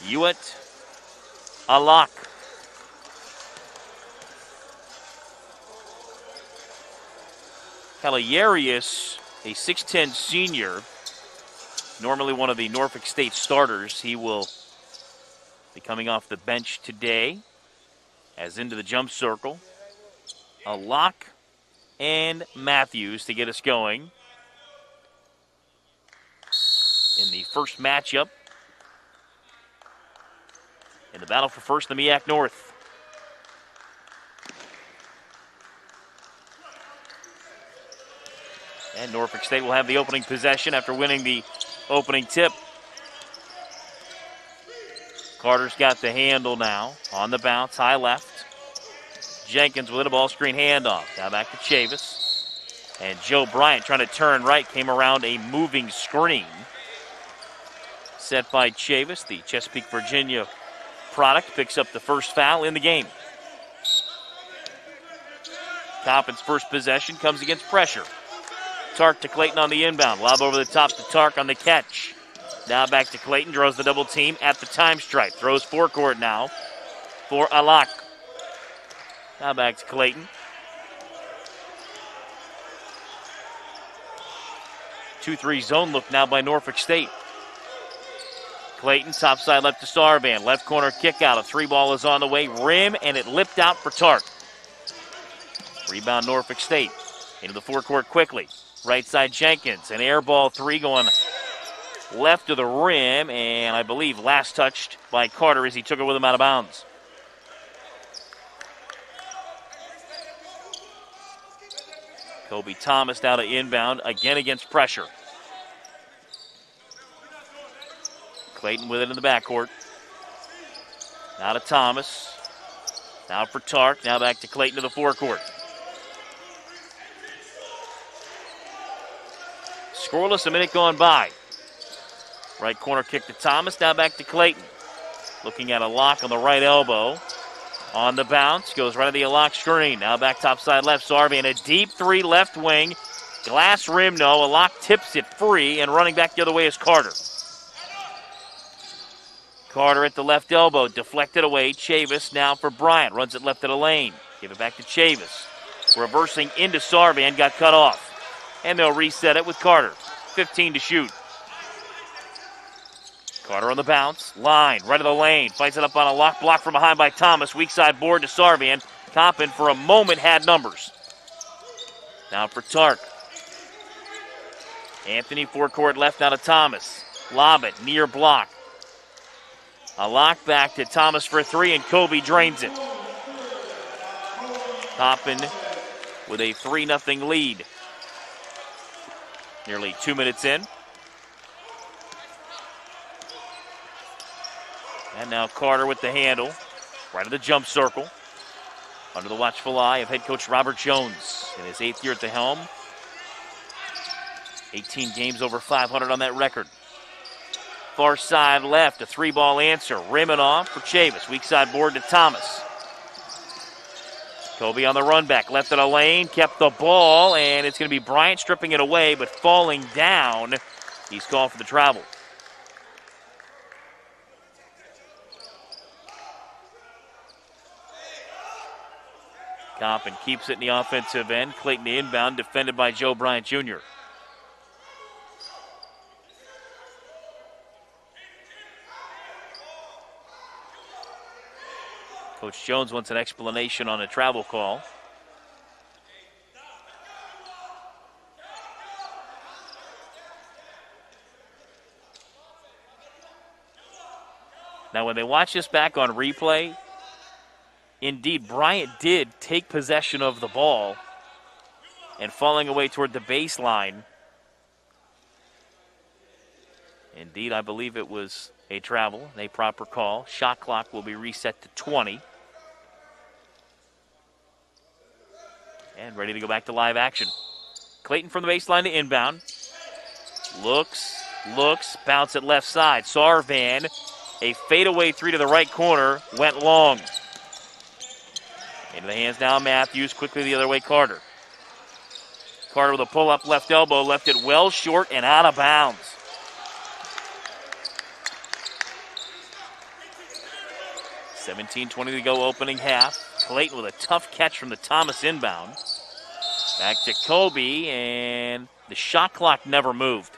Hewitt Alak. Calarius, a 6'10 senior, normally one of the Norfolk State starters. He will be coming off the bench today as into the jump circle. Alak and Matthews to get us going in the first matchup in the battle for first in the MEAC North. And Norfolk State will have the opening possession after winning the opening tip. Carter's got the handle now on the bounce, high left. Jenkins with a ball screen handoff. Now back to Chavis. And Joe Bryant trying to turn right, came around a moving screen. Set by Chavis, the Chesapeake, Virginia product, picks up the first foul in the game. Coppin's first possession comes against pressure. Tark to Clayton on the inbound. Lob over the top to Tark on the catch. Now back to Clayton, draws the double team at the time stripe. Throws forecourt now for Alak. Now back to Clayton. 2-3 zone look now by Norfolk State. Clayton, top side left to Sarvan. Left corner kick out. A three ball is on the way. Rim, and it lipped out for Tark. Rebound Norfolk State. Into the forecourt quickly. Right side Jenkins. An air ball three going left of the rim, and I believe last touched by Carter as he took it with him out of bounds. Kobe Thomas now to inbound, again against pressure. Clayton with it in the backcourt. Now to Thomas. Now for Tark. Now back to Clayton to the forecourt. Scoreless, a minute gone by. Right corner kick to Thomas. Now back to Clayton. Looking at a lock on the right elbow. On the bounce. Goes right to the lock screen. Now back top side left. Sarvan, a deep three left wing. Glass rim, no. A lock tips it free, and running back the other way is Carter. Carter at the left elbow. Deflected away. Chavis now for Bryant. Runs it left of the lane. Give it back to Chavis. Reversing into Sarvan. Got cut off. And they'll reset it with Carter. 15 to shoot. Carter on the bounce. Line, right of the lane. Fights it up on a lock block from behind by Thomas. Weak side board to Sarvan. Coppin for a moment had numbers. Now for Tark. Anthony forecourt left now to Thomas. Lob it, near block. A lock back to Thomas for three, and Kobe drains it. Coppin with a 3-0 lead. Nearly 2 minutes in. And now Carter with the handle. Right of the jump circle. Under the watchful eye of head coach Robert Jones in his 8th year at the helm. 18 games over 500 on that record. Far side left, a three-ball answer. Rimming off for Chavis. Weak side board to Thomas. Kobe on the run back, left of the lane, kept the ball, and it's going to be Bryant stripping it away, but falling down. He's called for the travel. Coppin keeps it in the offensive end. Clayton the inbound, defended by Joe Bryant Jr. Coach Jones wants an explanation on a travel call. Now, when they watch this back on replay, indeed, Bryant did take possession of the ball and falling away toward the baseline. Indeed, I believe it was a travel, a proper call. Shot clock will be reset to 20. And ready to go back to live action. Clayton from the baseline to inbound. Looks, bounce at left side. Sarvan, a fadeaway three to the right corner, went long. Into the hands now, Matthews, quickly the other way, Carter. Carter with a pull-up left elbow, left it well short and out of bounds. 17:20 to go opening half. Clayton with a tough catch from the Thomas inbound. Back to Kobe, and the shot clock never moved.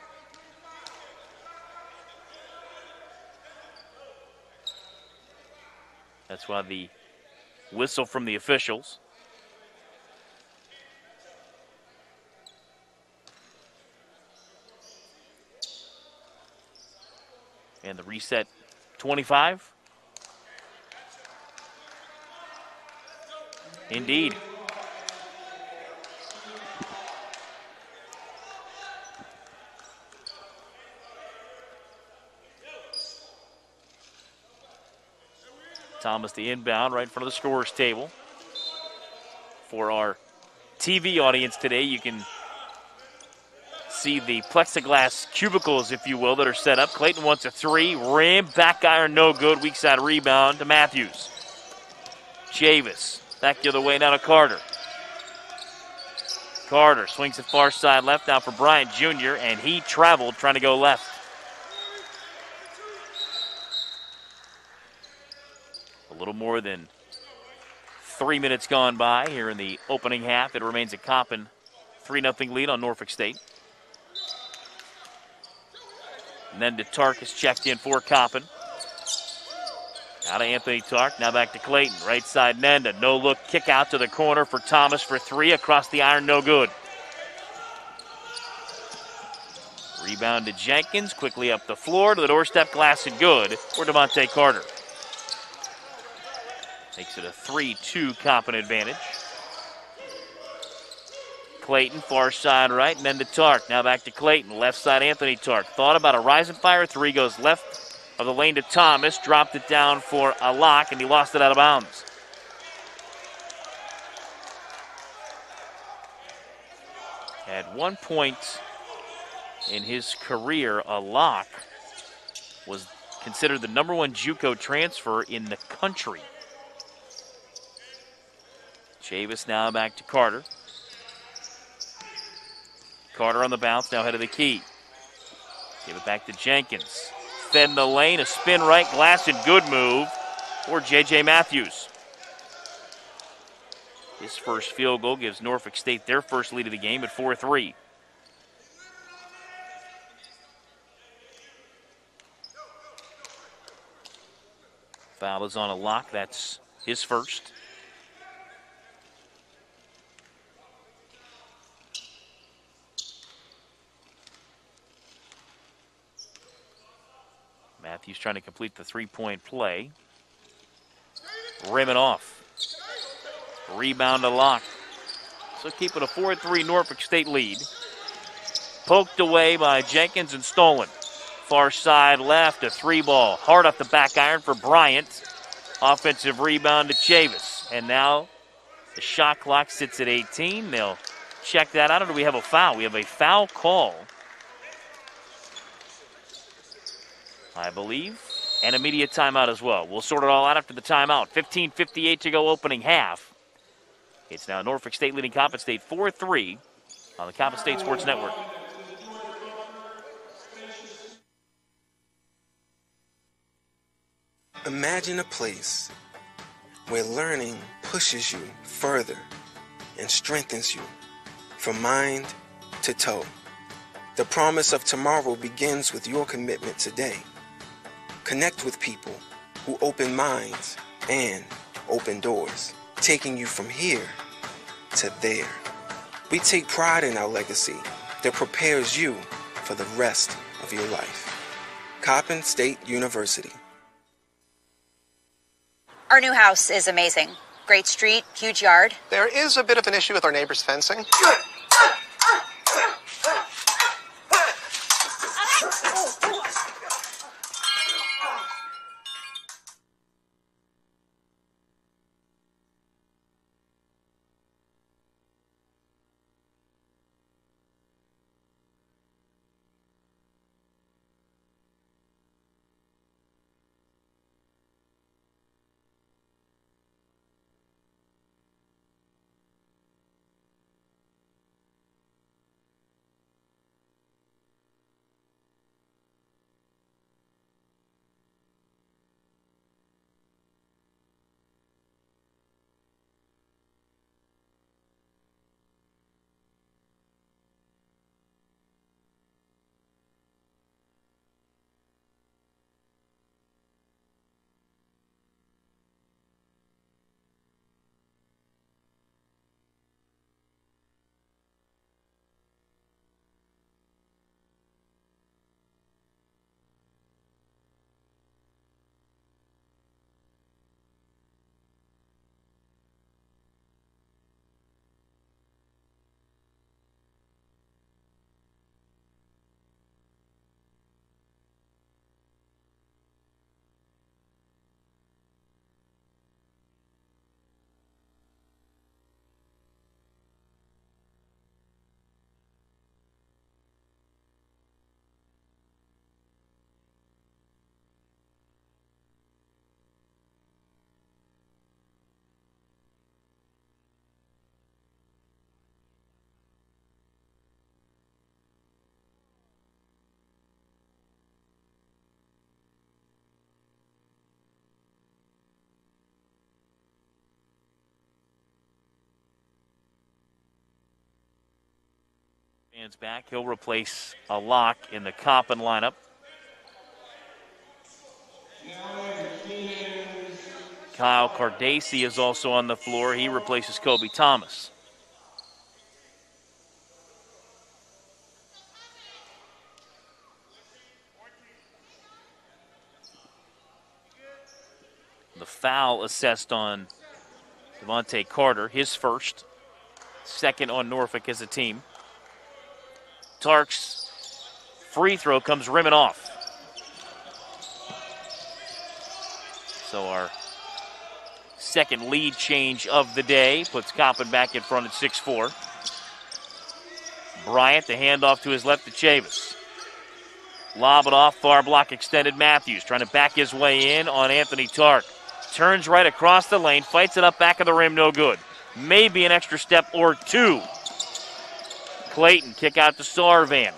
That's why the whistle from the officials. And the reset 25. Indeed. Thomas the inbound right in front of the scorer's table. For our TV audience today, you can see the plexiglass cubicles, if you will, that are set up. Clayton wants a three. Rim, back iron, no good. Weak side rebound to Matthews. Chavis back the other way now to Carter. Carter swings it far side left now for Bryant Jr., and he traveled trying to go left. A little more than 3 minutes gone by here in the opening half. It remains a Coppin 3-0 lead on Norfolk State. And then to Tark is checked in for Coppin. Out to Anthony Tark, now back to Clayton. Right side Nenda, no look, kick out to the corner for Thomas for three. Across the iron, no good. Rebound to Jenkins, quickly up the floor to the doorstep, glass and good for Devontae Carter. Makes it a 3-2 Coppin advantage. Clayton, far side right, and then to Tark. Now back to Clayton, left side Anthony Tark. Thought about a rise and fire three, goes left of the lane to Thomas, dropped it down for a lock, and he lost it out of bounds. At one point in his career, a lock was considered the #1 JUCO transfer in the country. Chavis now back to Carter. Carter on the bounce, now head of the key. Give it back to Jenkins. Fed in the lane, a spin right, glass and good move for J.J. Matthews. His first field goal gives Norfolk State their first lead of the game at 4-3. Foul is on a lock, that's his first. Matthews trying to complete the three-point play. Rim it off. Rebound to Locke. So keep it a 4-3 Norfolk State lead. Poked away by Jenkins and stolen. Far side left, a three ball. Hard off the back iron for Bryant. Offensive rebound to Chavis. And now the shot clock sits at 18. They'll check that out. Or do we have a foul? We have a foul call, I believe, and immediate timeout as well. We'll sort it all out after the timeout. 15:58 to go opening half. It's now Norfolk State leading Coppin State 4-3 on the Coppin State Sports Network. Imagine a place where learning pushes you further and strengthens you from mind to toe. The promise of tomorrow begins with your commitment today. Connect with people who open minds and open doors, taking you from here to there. We take pride in our legacy that prepares you for the rest of your life. Coppin State University. Our new house is amazing. Great street, huge yard. There is a bit of an issue with our neighbor's fencing. Hands back. He'll replace a lock in the Coppin lineup. Kyle Cardacy is also on the floor. He replaces Kobe Thomas. The foul assessed on Devontae Carter, his first. Second on Norfolk as a team. Tark's free throw comes rimming off. So our second lead change of the day puts Coppin back in front at 6-4. Bryant, the handoff to his left to Chavis. Lob it off, far block extended. Matthews trying to back his way in on Anthony Tark. Turns right across the lane, fights it up back of the rim, no good. Maybe an extra step or two. Clayton, kick out to Sarvan.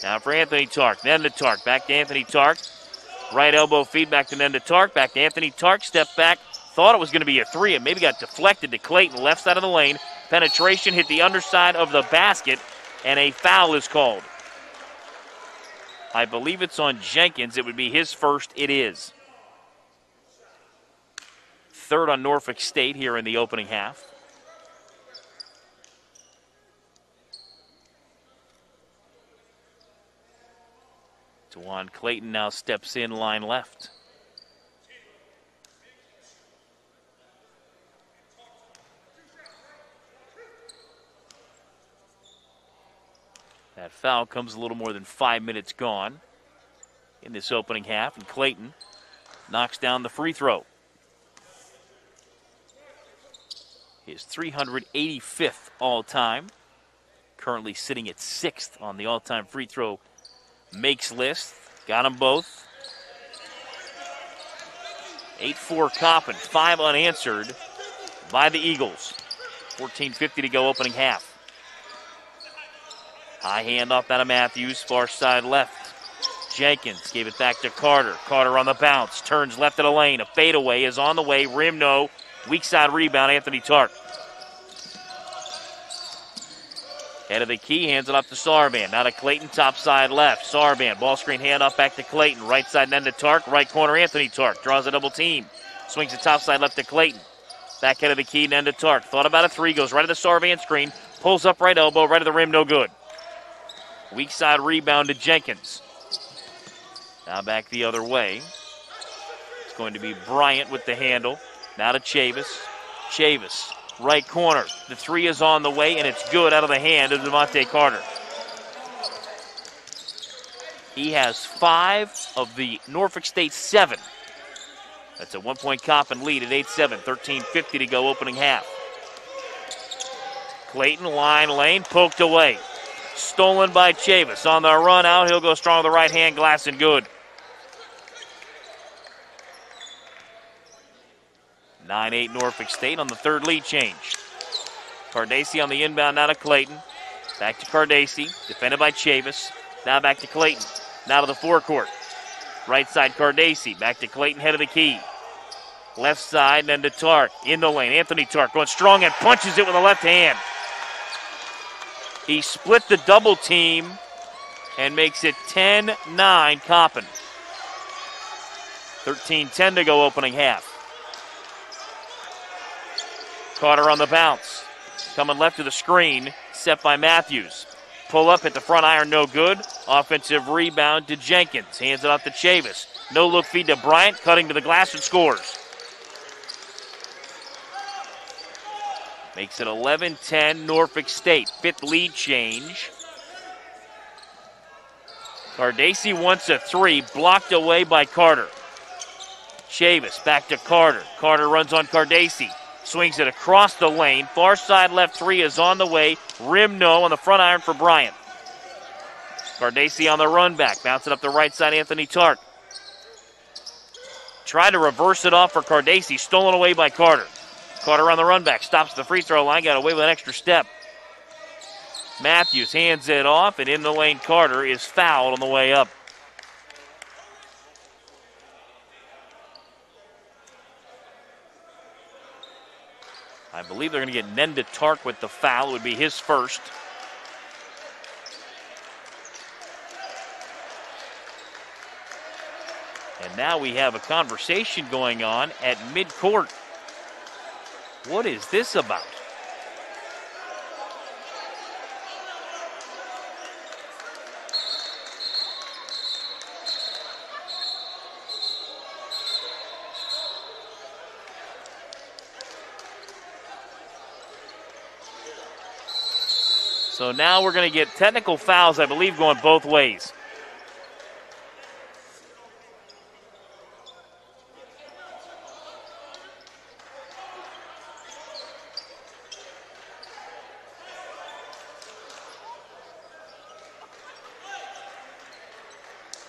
Now for Anthony Tark, then to Tark, back to Anthony Tark. Right elbow feed back to then to Tark, back to Anthony Tark, step back. Thought it was going to be a three and maybe got deflected to Clayton, left side of the lane. Penetration hit the underside of the basket, and a foul is called. I believe it's on Jenkins. It would be his first. It is. Third on Norfolk State here in the opening half. DeJuan Clayton now steps in line left. That foul comes a little more than 5 minutes gone in this opening half, and Clayton knocks down the free throw. His 385th all-time, currently sitting at 6th on the all-time free throw makes list. Got them both. 8-4 Coppin, 5 unanswered by the Eagles. 14:50 to go opening half. High handoff out of Matthews, far side left. Jenkins gave it back to Carter. Carter on the bounce, turns left of the lane. A fadeaway is on the way, rim no. Weak side rebound, Anthony Tark. Head of the key, hands it up to Sarvan. Now to Clayton, top side left. Sarvan, ball screen handoff back to Clayton. Right side and then to Tark. Right corner, Anthony Tark. Draws a double team. Swings the top side left to Clayton. Back head of the key and then to Tark. Thought about a three, goes right to the Sarvan screen. Pulls up right elbow, right to the rim, no good. Weak side rebound to Jenkins. Now back the other way. It's going to be Bryant with the handle. Now to Chavis. Chavis, right corner. The three is on the way, and it's good out of the hand of Devontae Carter. He has 5 of the Norfolk State 7. That's a 1-point Coppin lead at 8-7. 13:50 to go opening half. Clayton, line lane, poked away. Stolen by Chavis. On the run out, he'll go strong with the right hand, glass and good. 9-8 Norfolk State on the third lead change. Cardacy on the inbound, now to Clayton. Back to Cardacy, defended by Chavis. Now back to Clayton. Now to the forecourt. Right side Cardacy, back to Clayton, head of the key. Left side, then to Tark. In the lane, Anthony Tark going strong and punches it with the left hand. He split the double team and makes it 10-9 Coppin. 13:10 to go opening half. Carter on the bounce. Coming left to the screen, set by Matthews. Pull up at the front iron, no good. Offensive rebound to Jenkins. Hands it off to Chavis. No look feed to Bryant, cutting to the glass and scores. Makes it 11-10 Norfolk State. 5th lead change. Cardacy wants a three, blocked away by Carter. Chavis back to Carter. Carter runs on Cardacy. Swings it across the lane. Far side left three is on the way. Rim no on the front iron for Bryant. Cardacy on the run back. Bounce it up the right side, Anthony Tark. Tried to reverse it off for Cardacy. Stolen away by Carter. Carter on the run back. Stops the free throw line. Got away with an extra step. Matthews hands it off, and in the lane Carter is fouled on the way up. I believe they're going to get Nenda Tark with the foul. It would be his first. And now we have a conversation going on at midcourt. What is this about? So now we're going to get technical fouls, I believe, going both ways.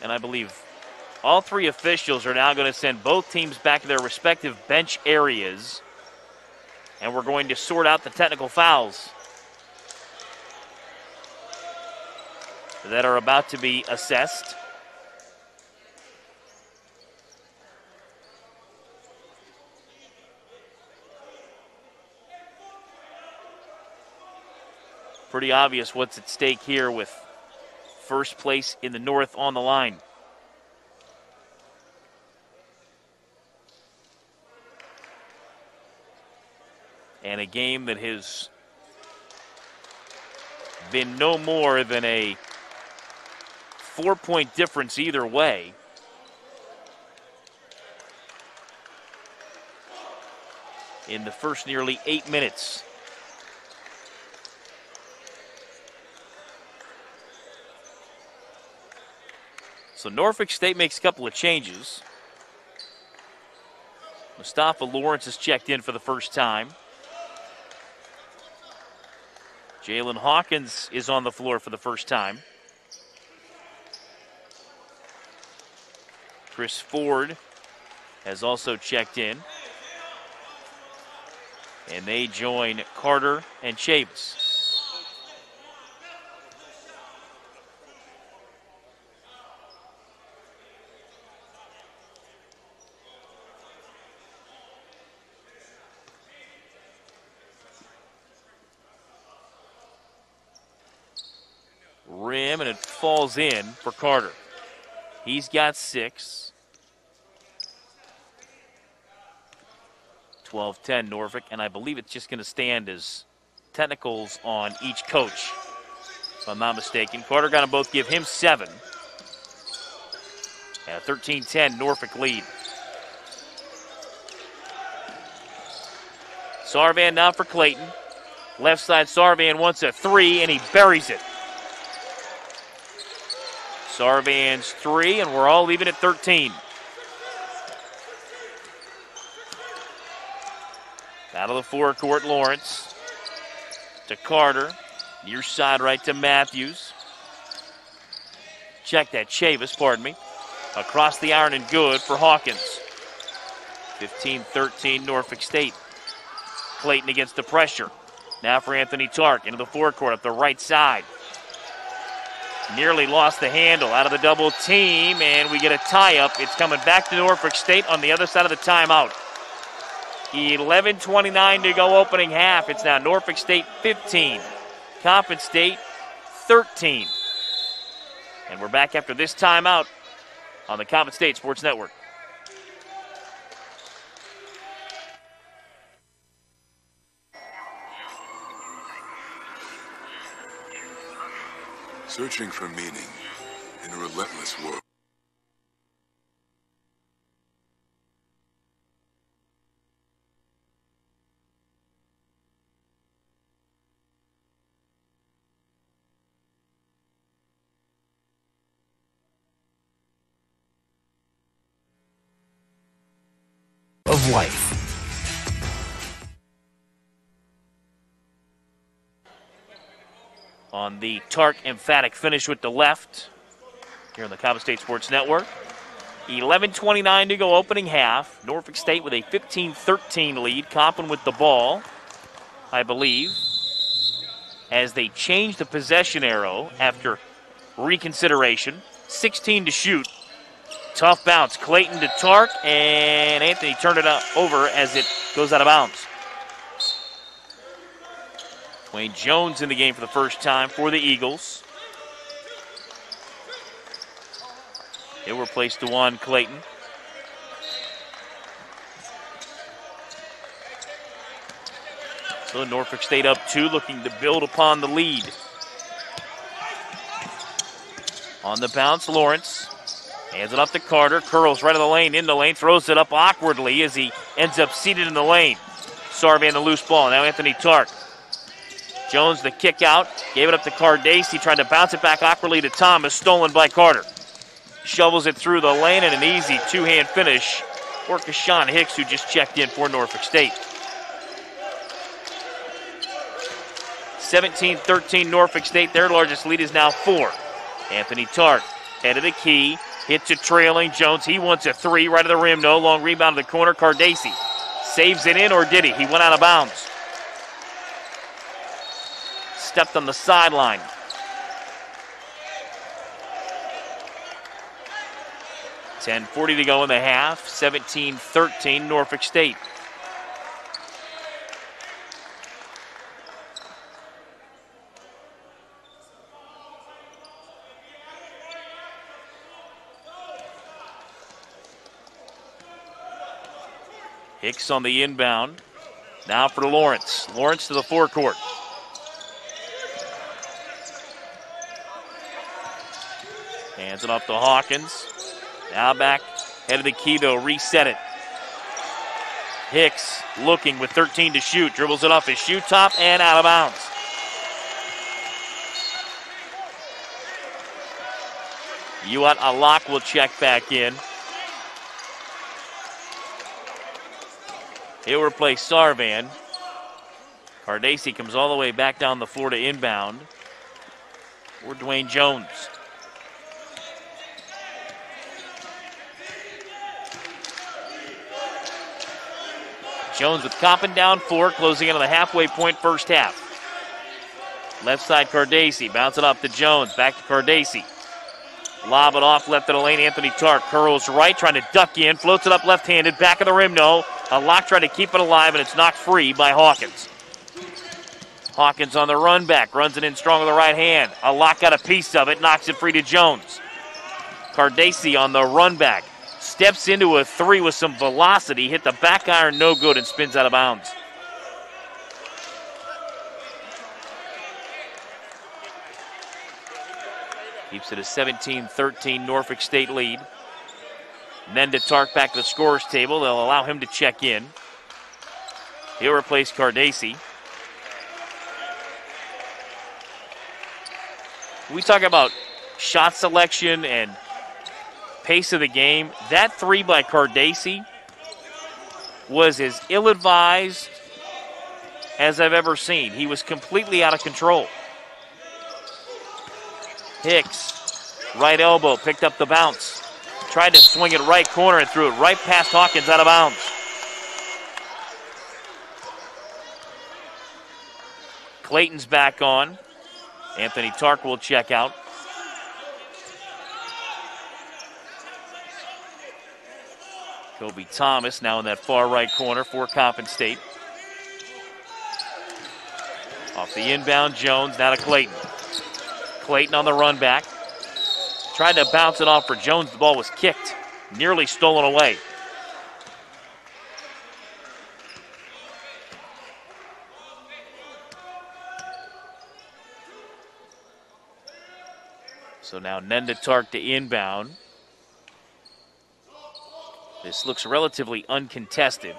And I believe all three officials are now going to send both teams back to their respective bench areas. And we're going to sort out the technical fouls that are about to be assessed. Pretty obvious what's at stake here with first place in the North on the line. And a game that has been no more than a 4-point difference either way. In the first nearly 8 minutes. So Norfolk State makes a couple of changes. Mustafa Lawrence has checked in for the first time. Jalen Hawkins is on the floor for the first time. Chris Ford has also checked in. And they join Carter and Chavis. Rim, and it falls in for Carter. He's got 6. 12-10 Norfolk, and I believe it's just going to stand as technicals on each coach, if I'm not mistaken. Carter got them both, give him 7. And a 13-10 Norfolk lead. Sarvan now for Clayton. Left side, Sarvan wants a 3, and he buries it. Sarvan's 3, and we're all leaving at 13. Out of the forecourt, Lawrence to Carter. Near side right to Matthews. Check that, Chavis, pardon me. Across the iron and good for Hawkins. 15-13 Norfolk State. Clayton against the pressure. Now for Anthony Tark into the forecourt up the right side. Nearly lost the handle out of the double team, and we get a tie-up. It's coming back to Norfolk State on the other side of the timeout. 11:29 to go opening half. It's now Norfolk State 15, Coppin State 13. And we're back after this timeout on the Coppin State Sports Network. Searching for meaning in a relentless world. Of life. On the Tark emphatic finish with the left here on the Coppin State Sports Network. 11:29 to go opening half. Norfolk State with a 15-13 lead. Coppin with the ball, I believe, as they change the possession arrow after reconsideration. 16 to shoot. Tough bounce. Clayton to Tark, and Anthony turned it over as it goes out of bounds. Dwayne Jones in the game for the first time for the Eagles. He'll replace DeJuan Clayton. So Norfolk State up 2, looking to build upon the lead. On the bounce, Lawrence hands it up to Carter. Curls right of the lane, in the lane, throws it up awkwardly as he ends up seated in the lane. Sarvan the loose ball. Now Anthony Tark. Jones the kick out, gave it up to Cardacey, tried to bounce it back awkwardly to Thomas, stolen by Carter. Shovels it through the lane and an easy two-hand finish for Kashawn Hicks, who just checked in for Norfolk State. 17-13 Norfolk State. Their largest lead is now 4. Anthony Tark, head of the key, hits a trailing Jones. He wants a 3 right of the rim. No long rebound to the corner. Cardacey saves it in, or did he? He went out of bounds. Stepped on the sideline. .10:40 to go in the half. 17-13 Norfolk State. Hicks on the inbound. Now for Lawrence. Lawrence to the forecourt. Hands it off to Hawkins. Now back, head of the key though, reset it. Hicks looking with 13 to shoot. Dribbles it off his shoe top and out of bounds. Yuat Alak will check back in. He'll replace Sarvan. Cardacey comes all the way back down the floor to inbound for Dwayne Jones. Jones with Coppin down 4, closing in on the halfway point first half. Left side Cardacey, bounce it off to Jones, back to Cardacey. Lob it off left of the lane, Anthony Tark curls right, trying to duck in, floats it up left-handed, back of the rim, no. A lock trying to keep it alive, and it's knocked free by Hawkins. Hawkins on the run back, runs it in strong with the right hand. A lock got a piece of it, knocks it free to Jones. Cardacey on the run back. Steps into a 3 with some velocity, hit the back iron, no good, and spins out of bounds. Keeps it a 17-13 Norfolk State lead. Nenda Tark back to the scorer's table. They'll allow him to check in. He'll replace Cardacey. We talk about shot selection and pace of the game. That 3 by Cardacey was as ill-advised as I've ever seen. He was completely out of control. Hicks, right elbow, picked up the bounce. Tried to swing it right corner and threw it right past Hawkins, out of bounds. Clayton's back on. Anthony Tark will check out. Kobe Thomas now in that far right corner for Coppin State. Off the inbound, Jones, now to Clayton. Clayton on the run back. Tried to bounce it off for Jones. The ball was kicked, nearly stolen away. So now Nenda Tark to inbound. This looks relatively uncontested.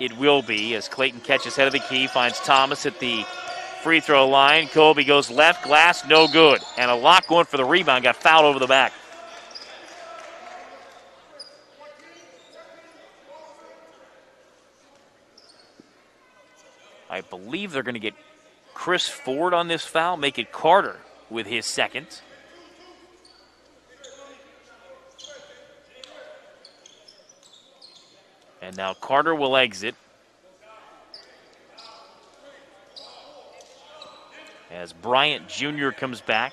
It will be as Clayton catches head of the key, finds Thomas at the free throw line. Kobe goes left, glass, no good. And a lock going for the rebound, got fouled over the back. I believe they're going to get Chris Ford on this foul, make it Carter with his second. And now Carter will exit. As Bryant Jr. comes back.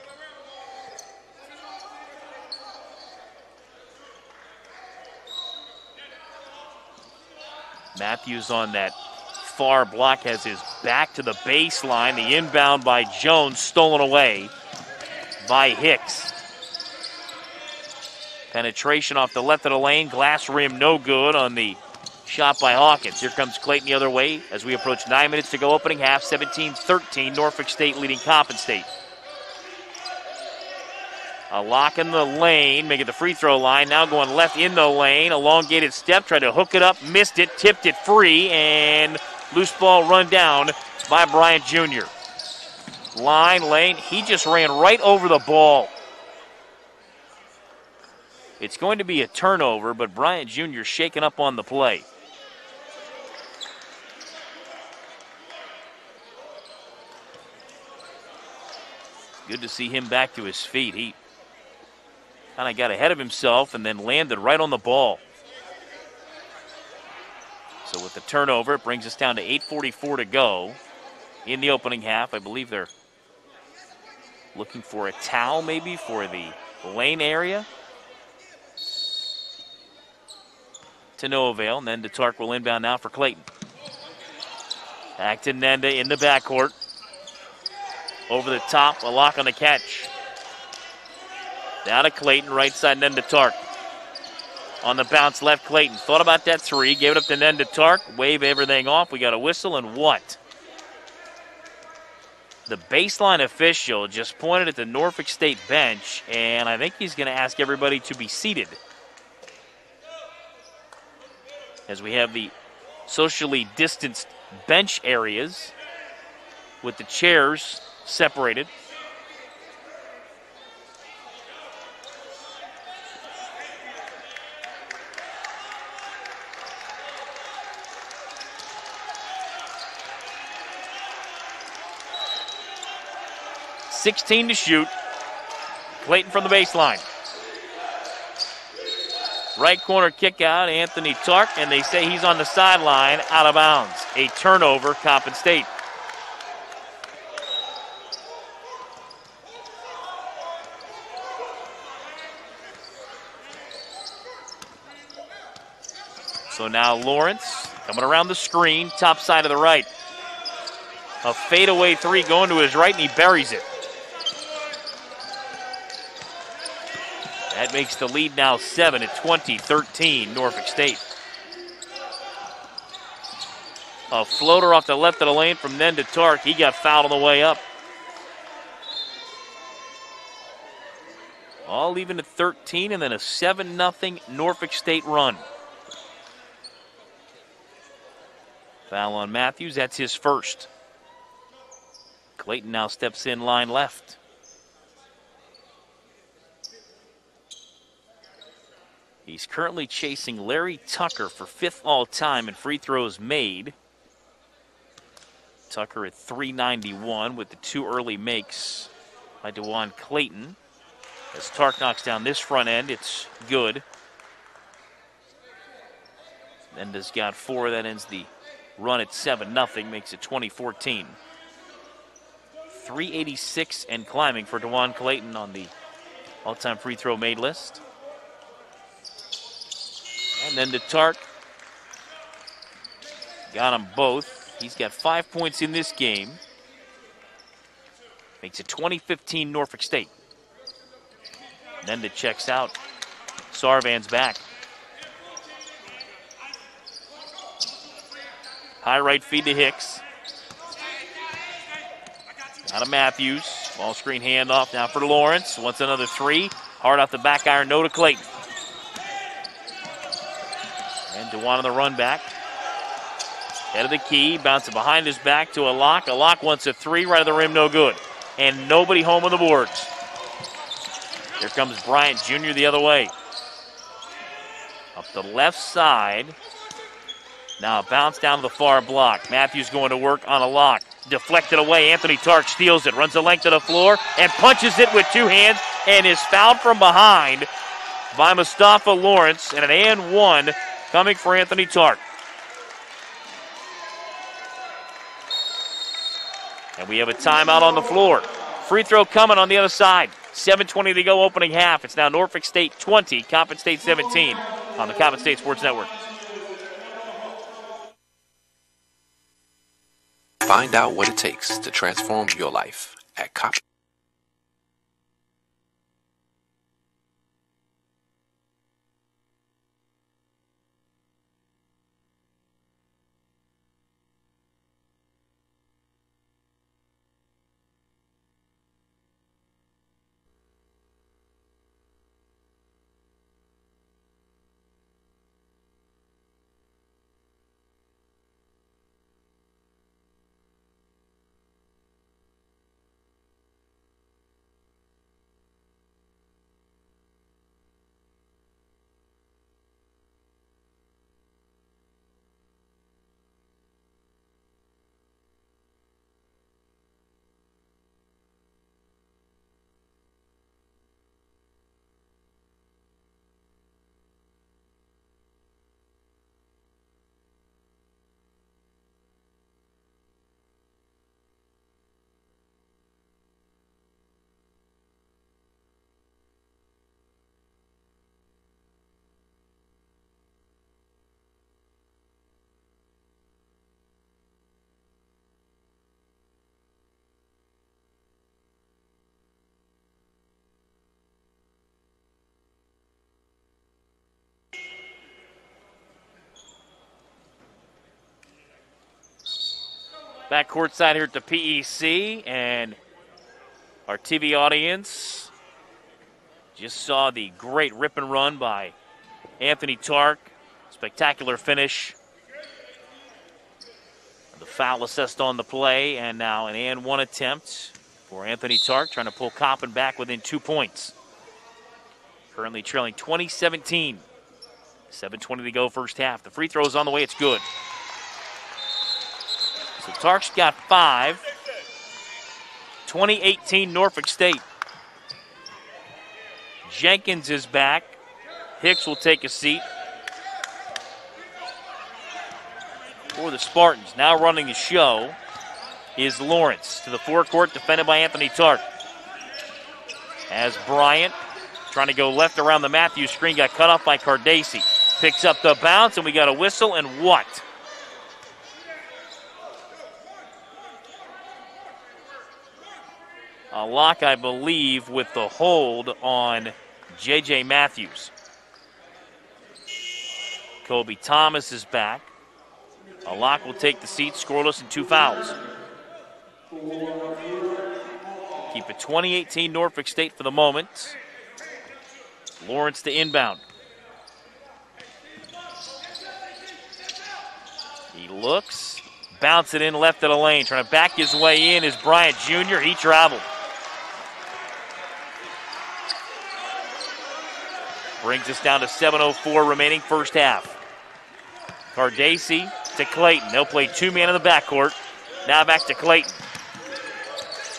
Matthews on that far block has his back to the baseline. The inbound by Jones, stolen away by Hicks. Penetration off the left of the lane. Glass rim no good on the Shot by Hawkins. Here comes Clayton the other way as we approach 9 minutes to go opening half. 17-13, Norfolk State leading Coppin State. A lock in the lane, making the free throw line. Now going left in the lane. Elongated step, tried to hook it up, missed it, tipped it free, and loose ball run down by Bryant Jr. Line, lane, he just ran right over the ball. It's going to be a turnover, but Bryant Jr. shaking up on the play. Good to see him back to his feet. He kind of got ahead of himself and then landed right on the ball. So with the turnover, it brings us down to 8:44 to go in the opening half. I believe they're looking for a towel maybe for the lane area. To no avail. Nenda Tark will inbound now for Clayton. Back to Nenda in the backcourt. Over the top, a lock on the catch. Down to Clayton, right side Nenda Tark. On the bounce, left Clayton. Thought about that three, gave it up to Nenda Tark. Wave everything off. We got a whistle and what? The baseline official just pointed at the Norfolk State bench, and I think he's going to ask everybody to be seated. As we have the socially distanced bench areas with the chairs separated. .16 to shoot. Clayton from the baseline. Right corner kick out, Anthony Tark, and they say he's on the sideline, out of bounds. A turnover, Coppin State. So now Lawrence coming around the screen, top side of the right. A fadeaway three going to his right, and he buries it. That makes the lead now 7 at 20-13, Norfolk State. A floater off the left of the lane from Nenda Tark. He got fouled on the way up. All even at 13, and then a 7-0 Norfolk State run. Foul on Matthews, that's his first. Clayton now steps in line left. He's currently chasing Larry Tucker for 5th all-time in free throws made. Tucker at 391 with the 2 early makes by DeJuan Clayton. As Tark knocks down this front end, it's good. Nenda's got 4, that ends the run at 7-0, makes it 20-14. 386 and climbing for DeJuan Clayton on the all-time free throw made list. And then to Tark. Got them both. He's got 5 points in this game. Makes it 20-15 Norfolk State. Nenda checks out. Sarvan's back. High right feed to Hicks. Out of Matthews. Ball screen handoff now for Lawrence. Wants another three. Hard off the back iron, no to Clayton. And DeJuan on the run back. Head of the key, bouncing behind his back to a lock. A lock wants a three, right of the rim, no good. And nobody home on the boards. Here comes Bryant Jr. the other way. Up the left side. Now a bounce down to the far block. Matthews going to work on a lock. Deflected away. Anthony Tark steals it. Runs the length of the floor and punches it with 2 hands and is fouled from behind by Mustafa Lawrence. And an and one coming for Anthony Tark. And we have a timeout on the floor. Free throw coming on the other side. 7:20 to go opening half. It's now Norfolk State 20, Coppin State 17 on the Coppin State Sports Network. Find out what it takes to transform your life at Coppin. Back courtside here at the PEC, and our TV audience just saw the great rip and run by Anthony Tark. Spectacular finish. The foul assessed on the play, and now an and one attempt for Anthony Tark, trying to pull Coppin back within 2 points. Currently trailing 20-17. 7:20 to go first half. The free throw is on the way. It's good. So Tark's got 5. 2018 Norfolk State. Jenkins is back. Hicks will take a seat. For the Spartans, now running the show is Lawrence to the forecourt, defended by Anthony Tark. As Bryant, trying to go left around the Matthews screen, got cut off by Cardacci. Picks up the bounce, and we got a whistle, and what? A lock, I believe, with the hold on J.J. Matthews. Kobe Thomas is back. A lock will take the seat, scoreless and 2 fouls. Keep it 2018 Norfolk State for the moment. Lawrence to inbound. He looks, bounce it in left of the lane. Trying to back his way in is Bryant Jr. He traveled. Brings us down to 7:04 remaining first half. Cardacci to Clayton. They'll play 2-man in the backcourt. Now back to Clayton.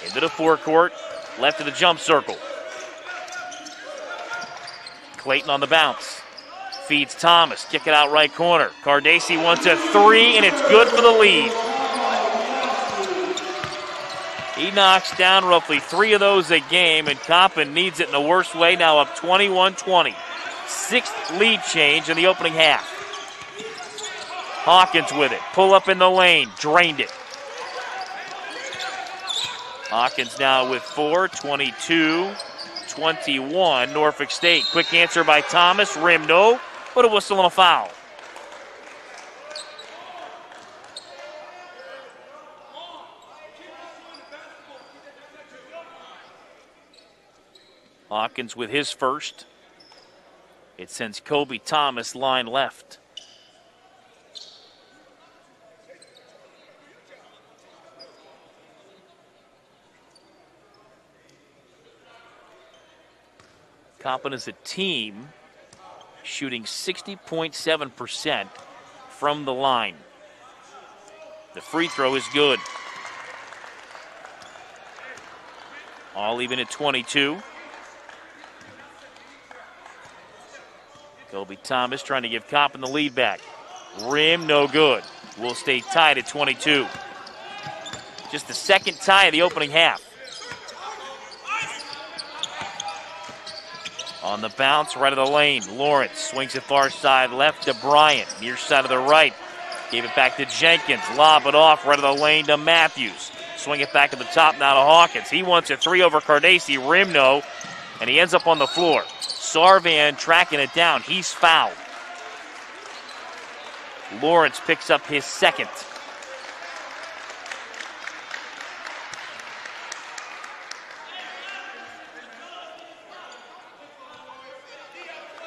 Into the forecourt, left of the jump circle. Clayton on the bounce. Feeds Thomas. Kick it out right corner. Cardacci wants a 3, and it's good for the lead. He knocks down roughly 3 of those a game, and Coppin needs it in the worst way. Now up 21-20. 6th lead change in the opening half. Hawkins with it. Pull up in the lane. Drained it. Hawkins now with 4. 22-21. Norfolk State. Quick answer by Thomas. Rim no, but a whistle and a foul. Hawkins with his first. It sends Kobe Thomas line left. Coppin is a team shooting 60.7% from the line. The free throw is good. All even at 22. Kobe Thomas trying to give Coppin the lead back. Rim, no good. We'll stay tied at 22. Just the second tie of the opening half. On the bounce, right of the lane. Lawrence swings it far side left to Bryant. Near side of the right. Gave it back to Jenkins. Lob it off right of the lane to Matthews. Swing it back to the top now to Hawkins. He wants a 3 over Cardacci. Rim no. And he ends up on the floor. Sarvan tracking it down. He's fouled. Lawrence picks up his second.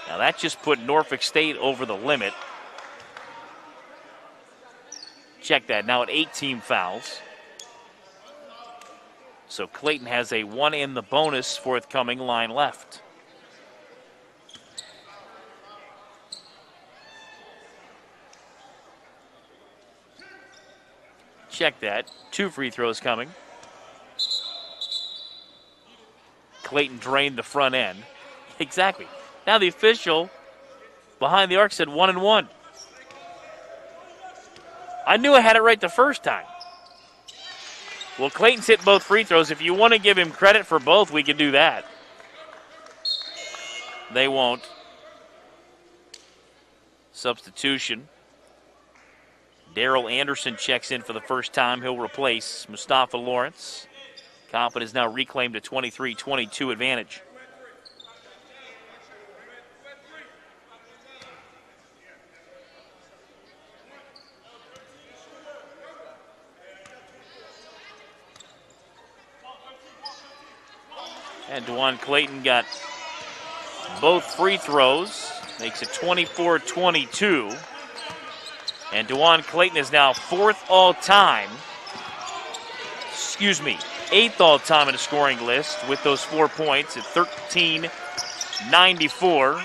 Now that just put Norfolk State over the limit. Check that. Now at 18 fouls. So Clayton has a 1 in the bonus forthcoming line left. Check that. 2 free throws coming. Clayton drained the front end. Exactly. Now the official behind the arc said 1 and 1. I knew I had it right the first time. Well, Clayton's hit both free throws. If you want to give him credit for both, we can do that. They won't. Substitution. Daryl Anderson checks in for the first time. He'll replace Mustafa Lawrence. Coppin has now reclaimed a 23-22 advantage. And DeJuan Clayton got both free throws. Makes it 24-22. And DeJuan Clayton is now 4th all-time. Excuse me, 8th all-time in the scoring list with those 4 points at 13.94.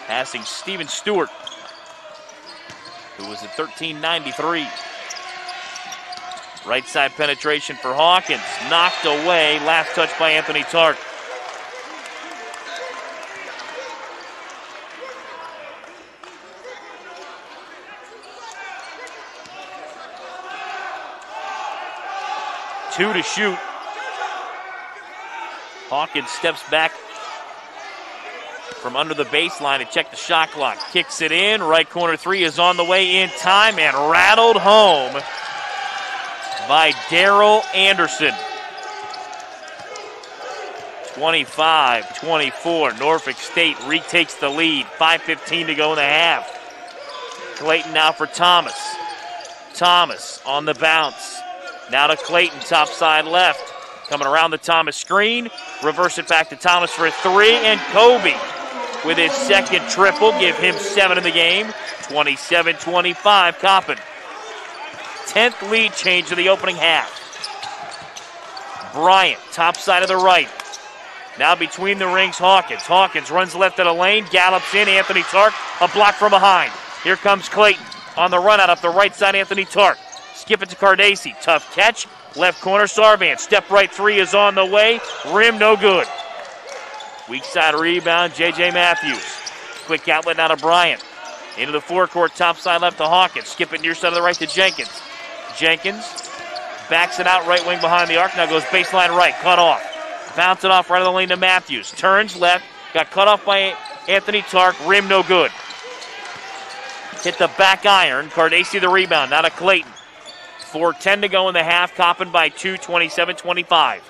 Passing Steven Stewart, who was at 13.93. Right side penetration for Hawkins. Knocked away. Last touch by Anthony Tark. Two to shoot. Hawkins steps back from under the baseline to check the shot clock. Kicks it in. Right corner three is on the way in time and rattled home by Darrell Anderson. 25-24. Norfolk State retakes the lead. 5:15 to go in the half. Clayton now for Thomas. Thomas on the bounce. Now to Clayton, top side left. Coming around the Thomas screen. Reverse it back to Thomas for a three. And Kobe with his second triple. Give him 7 in the game. 27-25 Coppin. 10th lead change of the opening half. Bryant, top side of the right. Now between the rings, Hawkins. Hawkins runs left of the lane, gallops in. Anthony Tark, a block from behind. Here comes Clayton on the run out up the right side. Anthony Tark. Skip it to Cardacci. Tough catch. Left corner, Sarvan. Step right three is on the way. Rim no good. Weak side rebound, J.J. Matthews. Quick outlet now to Bryant. Into the forecourt, top side left to Hawkins. Skip it near side of the right to Jenkins. Jenkins backs it out right wing behind the arc. Now goes baseline right, cut off. Bounce it off right of the lane to Matthews. Turns left, got cut off by Anthony Tark. Rim no good. Hit the back iron. Cardacci the rebound. Now to Clayton. 4:10 to go in the half. Coppin by 2, 27-25.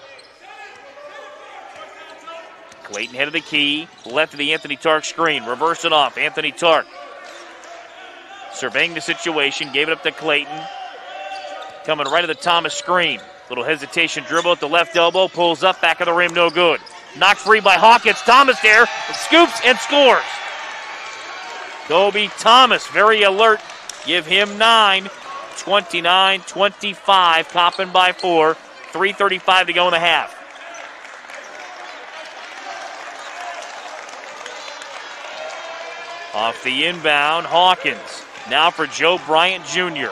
Clayton head of the key. Left of the Anthony Tark screen. Reverse it off. Anthony Tark surveying the situation. Gave it up to Clayton. Coming right to the Thomas screen. Little hesitation dribble at the left elbow. Pulls up. Back of the rim. No good. Knocked free by Hawkins. Thomas there. Scoops and scores. Kobe Thomas very alert. Give him 9. 29-25. Coppin by 4. 3:35 to go in the half. Off the inbound, Hawkins. Now for Joe Bryant Jr.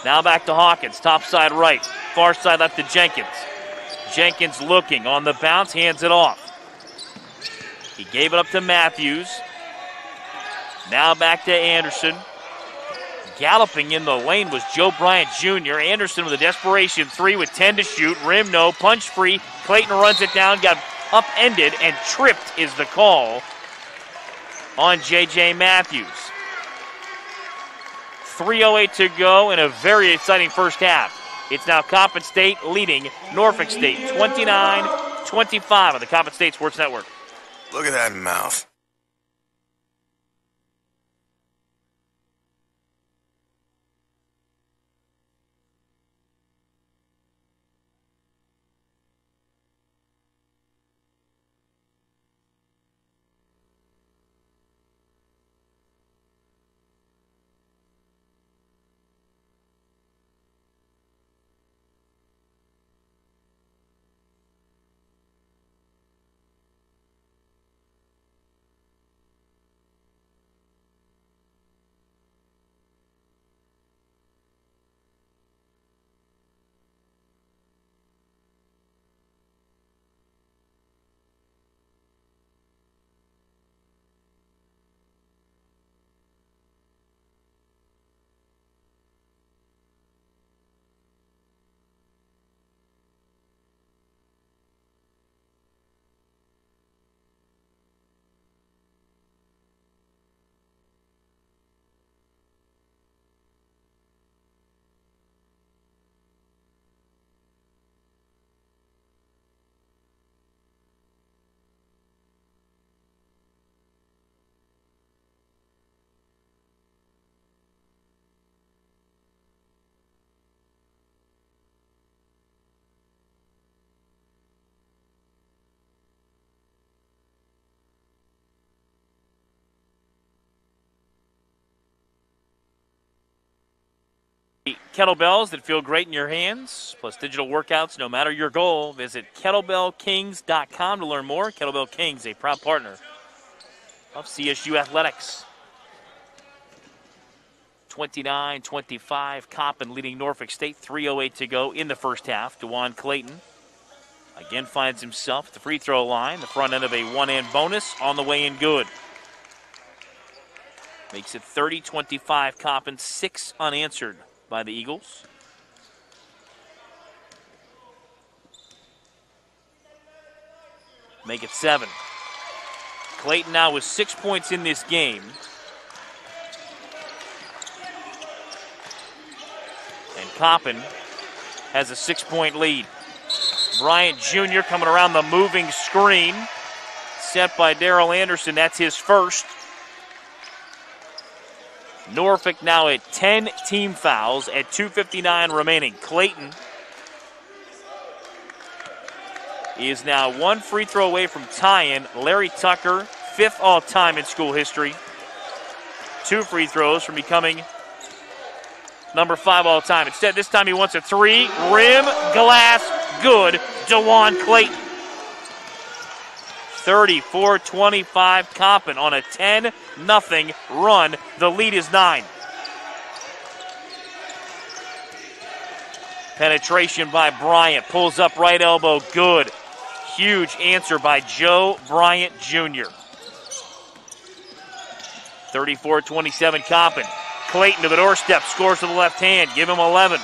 Now back to Hawkins. Top side right. Far side left to Jenkins. Jenkins looking on the bounce. Hands it off. He gave it up to Matthews. Now back to Anderson. Galloping in the lane was Joe Bryant Jr. Anderson with a desperation three with 10 to shoot. Rim no, punch free. Clayton runs it down, got upended, and tripped is the call on J.J. Matthews. 3:08 to go in a very exciting first half. It's now Coppin State leading Norfolk State 29-25 on the Coppin State Sports Network. Look at that mouth. kettlebells that feel great in your hands, plus digital workouts no matter your goal. Visit kettlebellkings.com to learn more. Kettlebell Kings, a proud partner of CSU Athletics. 29-25, Coppin leading Norfolk State. 3:08 to go in the first half. DeJuan Clayton again finds himself at the free throw line. The front end of a one-hand bonus on the way in good. Makes it 30-25 Coppin, 6 unanswered by the Eagles. Make it 7. Clayton now with 6 points in this game. And Coppin has a 6-point lead. Bryant Jr. coming around the moving screen. Set by Darrell Anderson. That's his first. Norfolk now at 10 team fouls at 2:59 remaining. Clayton is now 1 free throw away from tying Larry Tucker, 5th all-time in school history. 2 free throws from becoming number 5 all-time. Instead, this time he wants a 3. Rim, glass, good. DeJuan Clayton. 34-25 Coppin on a 10-0 run. The lead is 9. Penetration by Bryant. Pulls up right elbow. Good. Huge answer by Joe Bryant Jr. 34-27 Coppin. Clayton to the doorstep. Scores with the left hand. Give him 11.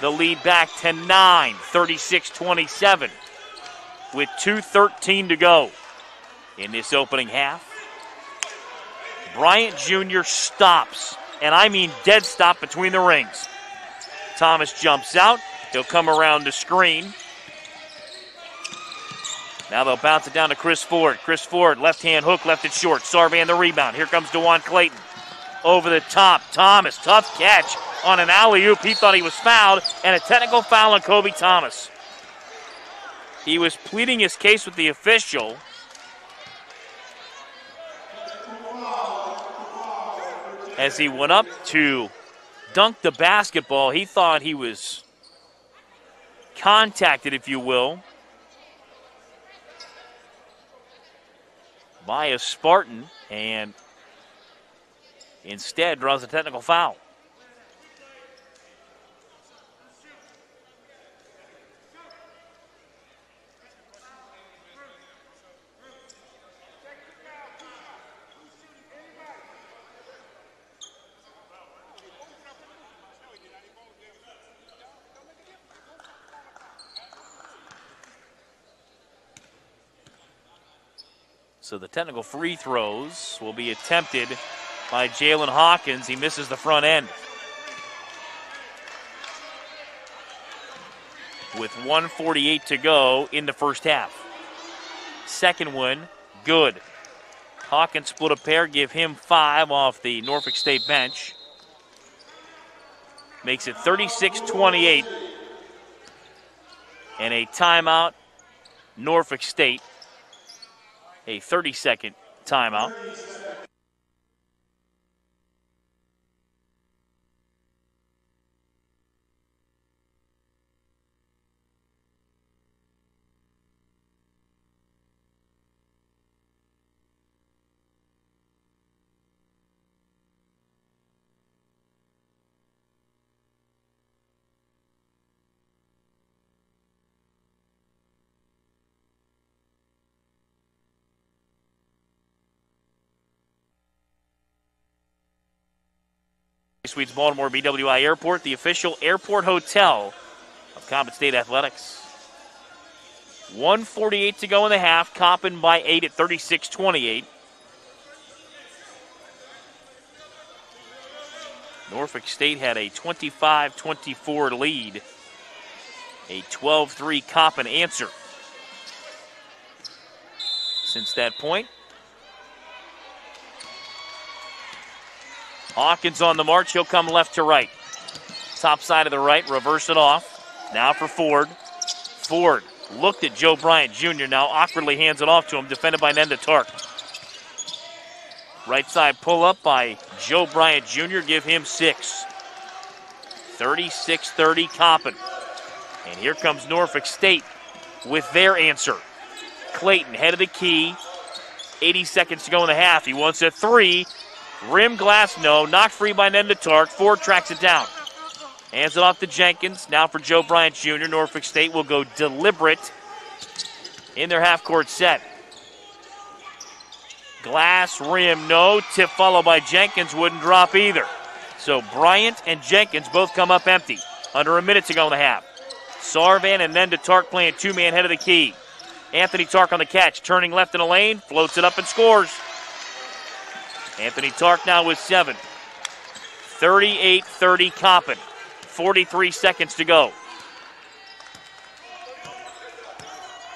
The lead back to 9. 36-27. With 2:13 to go in this opening half. Bryant Jr. stops, and I mean dead stop between the rings. Thomas jumps out. He'll come around the screen. Now they'll bounce it down to Chris Ford. Chris Ford, left-hand hook, left it short. Sarvan the rebound. Here comes DeJuan Clayton. Over the top, Thomas, tough catch on an alley-oop. He thought he was fouled, and a technical foul on Kobe Thomas. He was pleading his case with the official. As he went up to dunk the basketball, he thought he was contacted, if you will, by a Spartan, and instead draws a technical foul. So the technical free throws will be attempted by Jalen Hawkins. He misses the front end. With 1:48 to go in the first half. Second one, good. Hawkins split a pair, give him 5 off the Norfolk State bench. Makes it 36-28. And a timeout, Norfolk State. A 30-second timeout. Suites Baltimore BWI Airport, the official airport hotel of Coppin State Athletics. 1:48 to go in the half. Coppin by 8 at 36-28. Norfolk State had a 25-24 lead. A 12-3 Coppin answer. Since that point, Hawkins on the march. He'll come left to right. Top side of the right, reverse it off. Now for Ford. Ford looked at Joe Bryant Jr. Now awkwardly hands it off to him, defended by Nenda Tark. Right side pull up by Joe Bryant Jr. Give him 6. 36-30 Coppin. And here comes Norfolk State with their answer. Clayton, head of the key. 80 seconds to go in the half. He wants a 3. Rim glass, no. Knocked free by Nendetark. Ford tracks it down. Hands it off to Jenkins. Now for Joe Bryant Jr. Norfolk State will go deliberate in their half-court set. Glass, rim, no. Tip followed by Jenkins. Wouldn't drop either. So Bryant and Jenkins both come up empty. Under a minute to go in the half. Sarvan and Nendetark playing two-man head of the key. Anthony Tark on the catch, turning left in the lane, floats it up and scores. Anthony Tark now with 7. 38-30 Coppin. 43 seconds to go.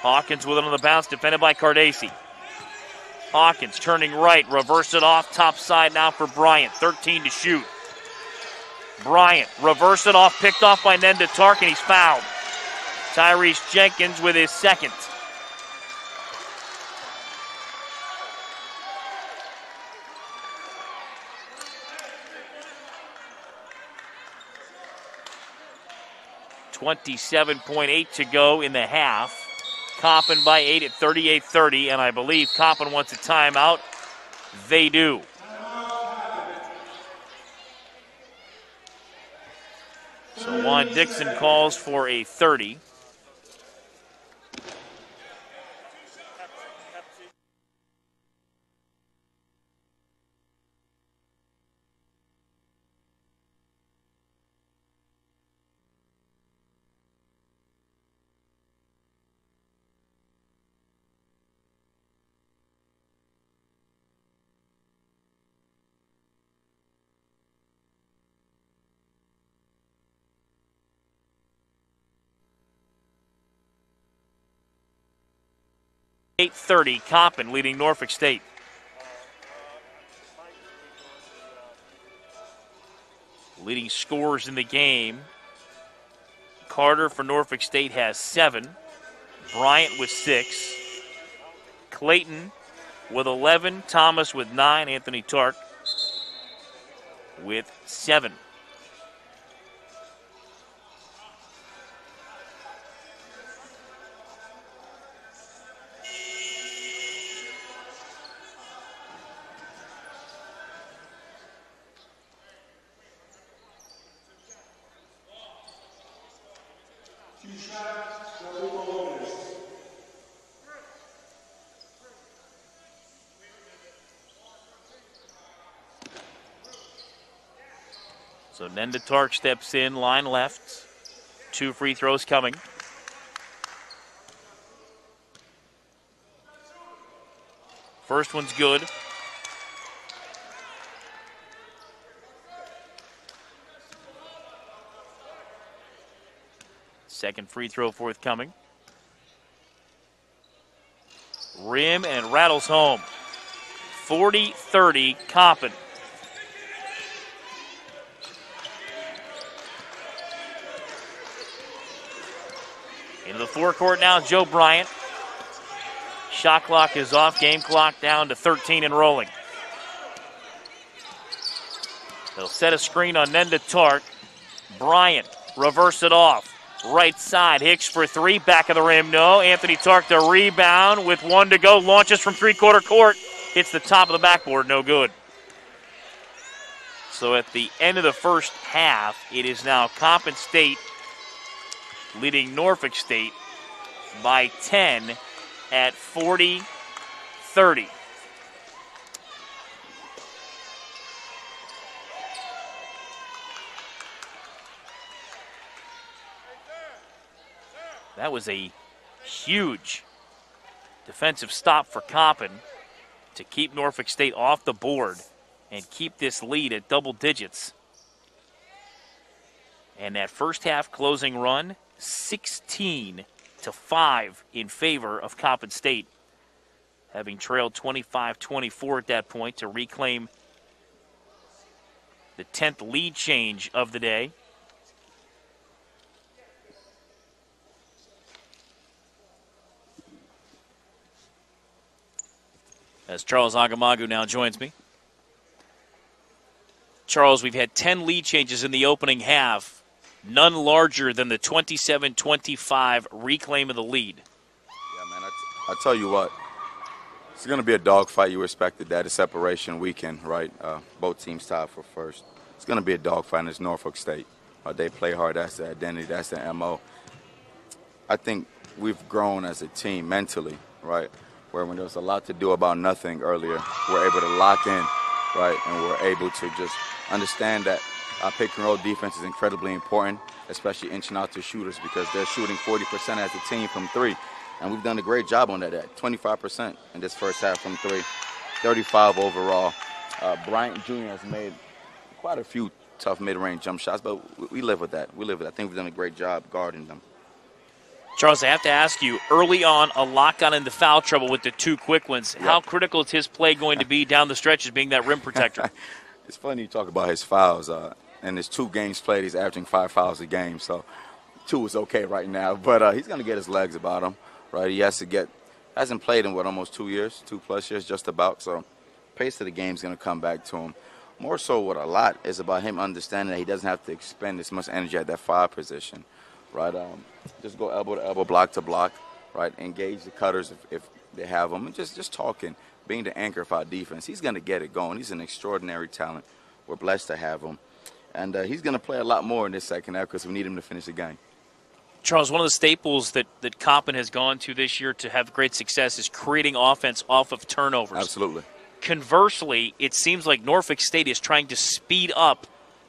Hawkins with it on the bounce, defended by Cardesi. Hawkins turning right, reverse it off, top side now for Bryant. 13 to shoot. Bryant, reverse it off, picked off by Nendetark, and he's fouled. Tyrese Jenkins with his second. .8 to go in the half. Coppin by 8 at 38-30, and I believe Coppin wants a timeout. They do. So Juan Dixon calls for a 30. .30, Coppin leading Norfolk State. Leading scorers in the game. Carter for Norfolk State has 7. Bryant with 6. Clayton with 11. Thomas with 9. Anthony Tark with 7. So Nendetark steps in, line left. 2 free throws coming. First one's good. Second free throw forthcoming. Rim and rattles home. 40-30 Coppin. Into the forecourt now, Joe Bryant. Shot clock is off, game clock down to 13 and rolling. They'll set a screen on Nendetark. Bryant, reverse it off. Right side, Hicks for 3, back of the rim, no. Anthony Tark the rebound with 1 to go, launches from three-quarter court. Hits the top of the backboard, no good. So at the end of the first half, it is now Coppin State leading Norfolk State by 10 at 40-30. That was a huge defensive stop for Coppin to keep Norfolk State off the board and keep this lead at double digits. And that first half closing run, 16-5 in favor of Coppin State, having trailed 25-24 at that point to reclaim the 10th lead change of the day. As Charles Agamagu now joins me. Charles, we've had 10 lead changes in the opening half, none larger than the 27-25 reclaim of the lead. Yeah, man, I tell you what, it's going to be a dogfight. You expected that. It's separation weekend, right? Both teams tied for first. It's going to be a dogfight, and it's Norfolk State. They play hard. That's their identity. That's their MO. I think we've grown as a team mentally, right, where when there was a lot to do about nothing earlier, we're able to lock in, right, and we're able to just understand that our pick-and-roll defense is incredibly important, especially inching out to shooters because they're shooting 40% as a team from three. And we've done a great job on that at 25% in this first half from three, 35 overall. Bryant Jr. has made quite a few tough mid-range jump shots, but we live with that. We live with that. I think we've done a great job guarding them. Charles, I have to ask you, early on, a lock got into foul trouble with the two quick ones. Yep. How critical is his play going to be down the stretch as being that rim protector? It's funny you talk about his fouls. In his 2 games played, he's averaging 5 fouls a game, so 2 is okay right now. But he's going to get his legs about him, right? He hasn't played in, almost 2 years, 2+ years, just about. So pace of the game is going to come back to him. More so what a lot is about him understanding that he doesn't have to expend as much energy at that 5 position, right? Just go elbow to elbow, block to block, right? Engage the cutters if they have them. And just talking, being the anchor for our defense. He's going to get it going. He's an extraordinary talent. We're blessed to have him. And he's going to play a lot more in this second half because we need him to finish the game. Charles, one of the staples that Coppin has gone to this year to have great success is creating offense off of turnovers. Absolutely. Conversely, it seems like Norfolk State is trying to speed up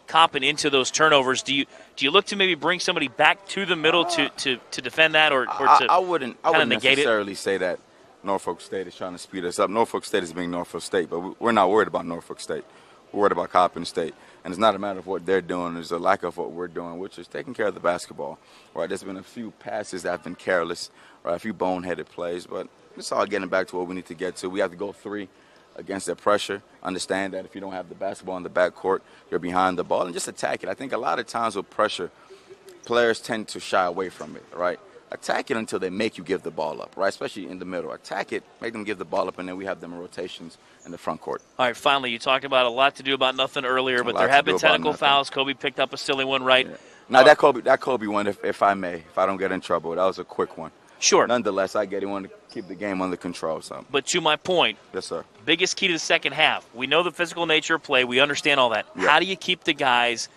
Coppin into those turnovers. Do you look to maybe bring somebody back to the middle to defend that or to I wouldn't negate necessarily say that Norfolk State is trying to speed us up. Norfolk State is being Norfolk State, but we're not worried about Norfolk State. We're worried about Coppin State. And it's not a matter of what they're doing. It's a lack of what we're doing, which is taking care of the basketball. Right? There's been a few passes that have been careless, right? A few boneheaded plays, but it's all getting back to what we need to get to. We have to go 3 against their pressure. Understand that if you don't have the basketball in the backcourt, you're behind the ball, and just attack it. I think a lot of times with pressure, players tend to shy away from it, right? Attack it until they make you give the ball up, right? Especially in the middle. Attack it, make them give the ball up, and then we have them in rotations in the front court. All right, finally, you talked about a lot to do about nothing earlier, but there have been technical fouls. Kobe picked up a silly one, right? Yeah. Now, that Kobe one, if I may, if I don't get in trouble, that was a quick one. Sure. Nonetheless, I get it. Want to keep the game under control. So. But to my point, yes, sir. Biggest key to the second half. We know the physical nature of play. We understand all that. Yep. How do you keep the guys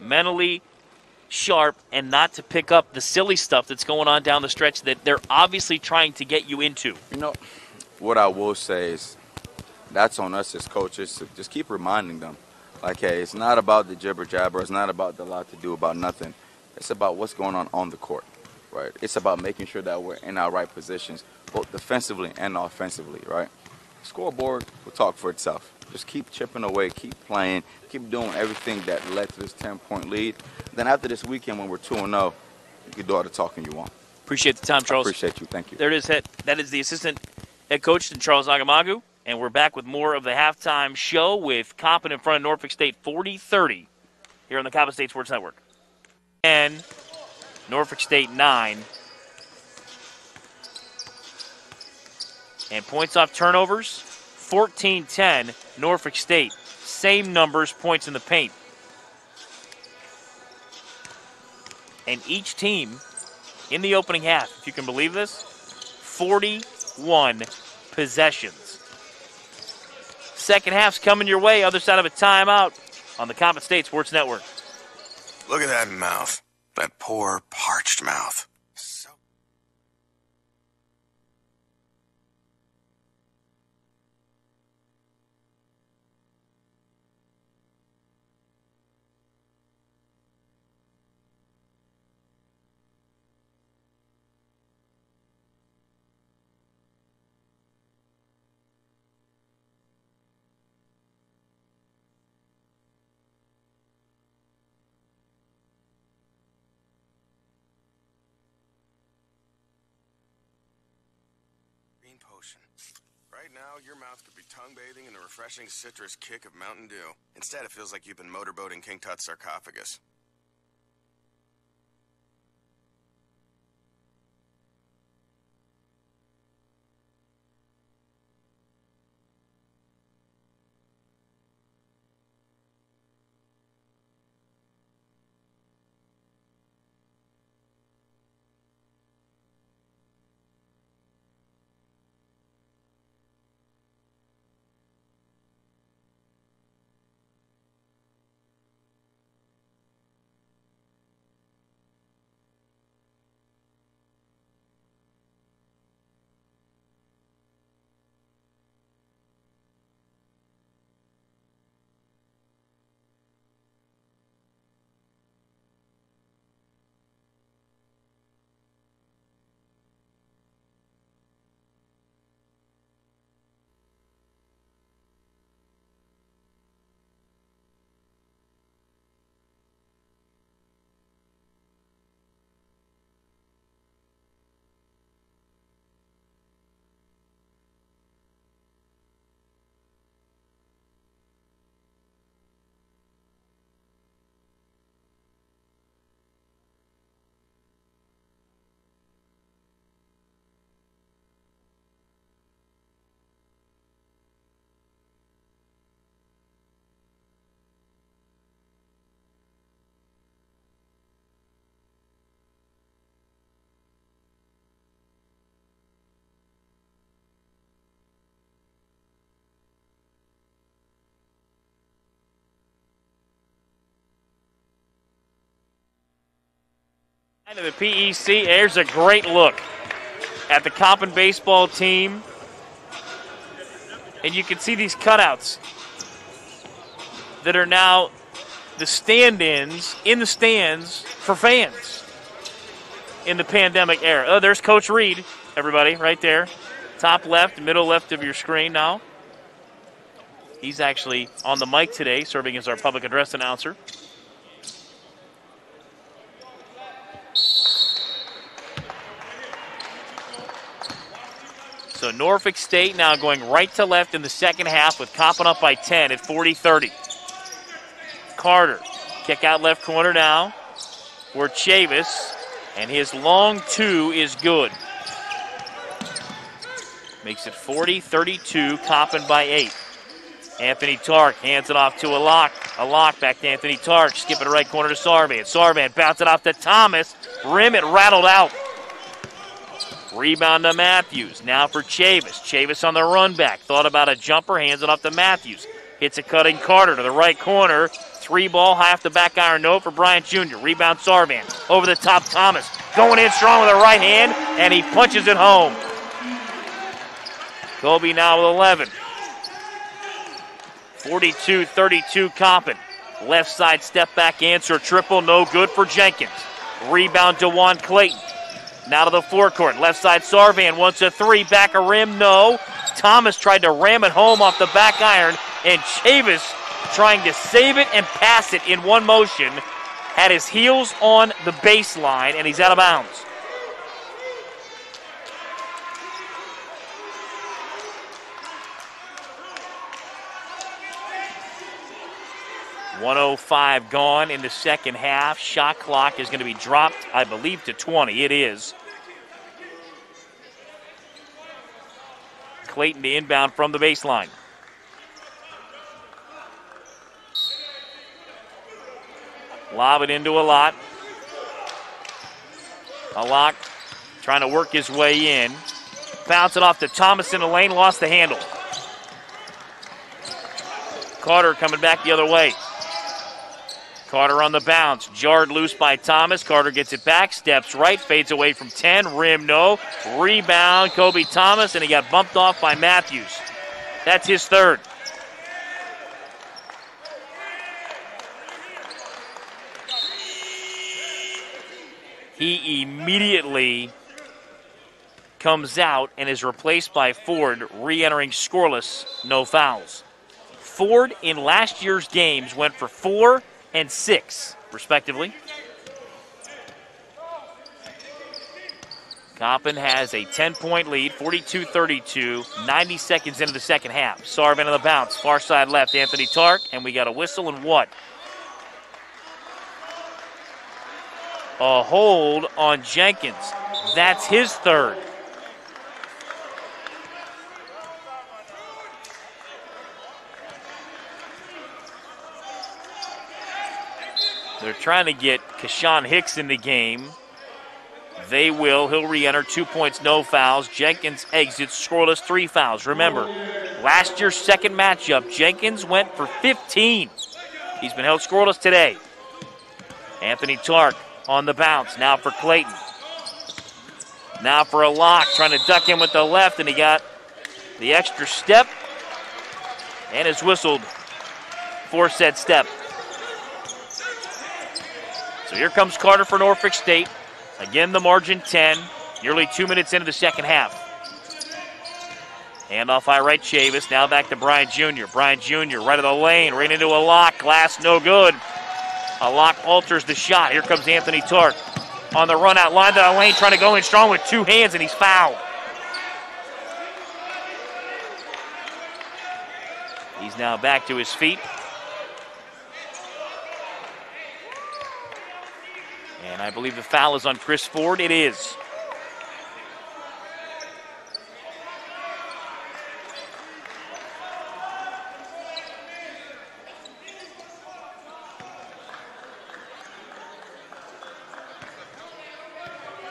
mentally sharp and not to pick up the silly stuff that's going on down the stretch that they're obviously trying to get you into? You know, what I will say is that's on us as coaches to just keep reminding them. Like, hey, it's not about the jibber-jabber. It's not about the lot to do about nothing. It's about what's going on the court. Right. It's about making sure that we're in our right positions, both defensively and offensively, right? Scoreboard will talk for itself. Just keep chipping away, keep playing, keep doing everything that led to this 10-point lead. Then after this weekend when we're 2-0, you can do all the talking you want. Appreciate the time, Charles. I appreciate you. Thank you. There it is. That is the assistant head coach, Charles Agamagu, and we're back with more of the halftime show with Coppin in front of Norfolk State 40-30 here on the Coppin State Sports Network. And Norfolk State 9. And points off turnovers, 14-10, Norfolk State. Same numbers, points in the paint. And each team in the opening half, if you can believe this, 41 possessions. Second half's coming your way, other side of a timeout on the Coppin State Sports Network. Look at that mouth. That poor, parched mouth. Potion. Right now, your mouth could be tongue-bathing in the refreshing citrus kick of Mountain Dew. Instead, it feels like you've been motorboating King Tut's sarcophagus. To the PEC, there's a great look at the Coppin baseball team. And you can see these cutouts that are now the stand-ins in the stands for fans in the pandemic era. Oh, there's Coach Reed, everybody, right there. Top left, middle left of your screen now. He's actually on the mic today, serving as our public address announcer. So Norfolk State now going right to left in the second half with Coppin up by 10 at 40-30. Carter, kick out left corner now for Chavis, and his long two is good. Makes it 40-32, Coppin by 8. Anthony Tark hands it off to a lock back to Anthony Tark, skipping right corner to Sarvan. Sarvan bounce it off to Thomas, rim it rattled out. Rebound to Matthews. Now for Chavis. Chavis on the run back. Thought about a jumper. Hands it off to Matthews. Hits a cutting Carter to the right corner. 3-ball, high off the back iron note for Bryant Jr. Rebound Sarvan. Over the top Thomas. Going in strong with the right hand, and he punches it home. Kobe now with 11. 42-32 Coppin. Left side step back answer triple. No good for Jenkins. Rebound to Juan Clayton. Now to the forecourt. Left side Sarvan wants a three. Back a rim. No. Thomas tried to ram it home off the back iron. And Chavis trying to save it and pass it in one motion. Had his heels on the baseline. And he's out of bounds. .105 gone in the second half. Shot clock is going to be dropped, I believe, to 20. It is. Clayton to inbound from the baseline. Lob it into a lot. Trying to work his way in. Bounce it off to Thomas in the lane, lost the handle. Carter coming back the other way. Carter on the bounce, jarred loose by Thomas. Carter gets it back, steps right, fades away from 10. Rim, no. Rebound, Kobe Thomas, and he got bumped off by Matthews. That's his third. He immediately comes out and is replaced by Ford, re-entering scoreless, no fouls. Ford in last year's games went for 4 and 6, respectively. Coppin has a 10-point lead, 42-32, 90 seconds into the second half. Sarvan on the bounce, far side left, Anthony Tark, and we got a whistle and what? A hold on Jenkins. That's his third. They're trying to get Kashawn Hicks in the game. They will. He'll re-enter. 2 points, no fouls. Jenkins exits scoreless, 3 fouls. Remember, last year's second matchup, Jenkins went for 15. He's been held scoreless today. Anthony Tark on the bounce. Now for Clayton. Now for a lock. Trying to duck in with the left, and he got the extra step and is whistled for said step. So here comes Carter for Norfolk State. Again, the margin 10. Nearly 2 minutes into the second half. Handoff high right, Chavis. Now back to Bryant Jr. Bryant Jr. right of the lane. Right into a lock. Glass no good. A lock alters the shot. Here comes Anthony Tark. On the run out. Line to the lane. Trying to go in strong with 2 hands, and he's fouled. He's now back to his feet. And I believe the foul is on Chris Ford. It is.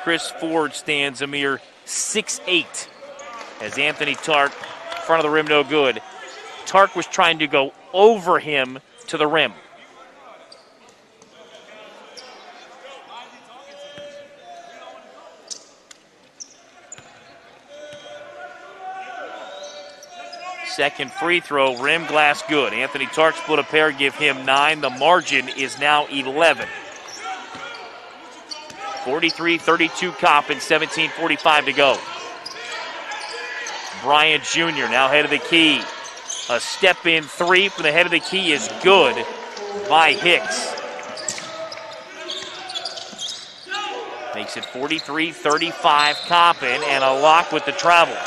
Chris Ford stands a mere 6'8", as Anthony Tark, front of the rim, no good. Tark was trying to go over him to the rim. Second free throw, rim glass good. Anthony Tark split a pair, give him 9. The margin is now 11. 43-32 Coppin, 17:45 to go. Bryant Jr. now head of the key. A step-in three from the head of the key is good by Hicks. Makes it 43-35 Coppin, and a lock with the travel.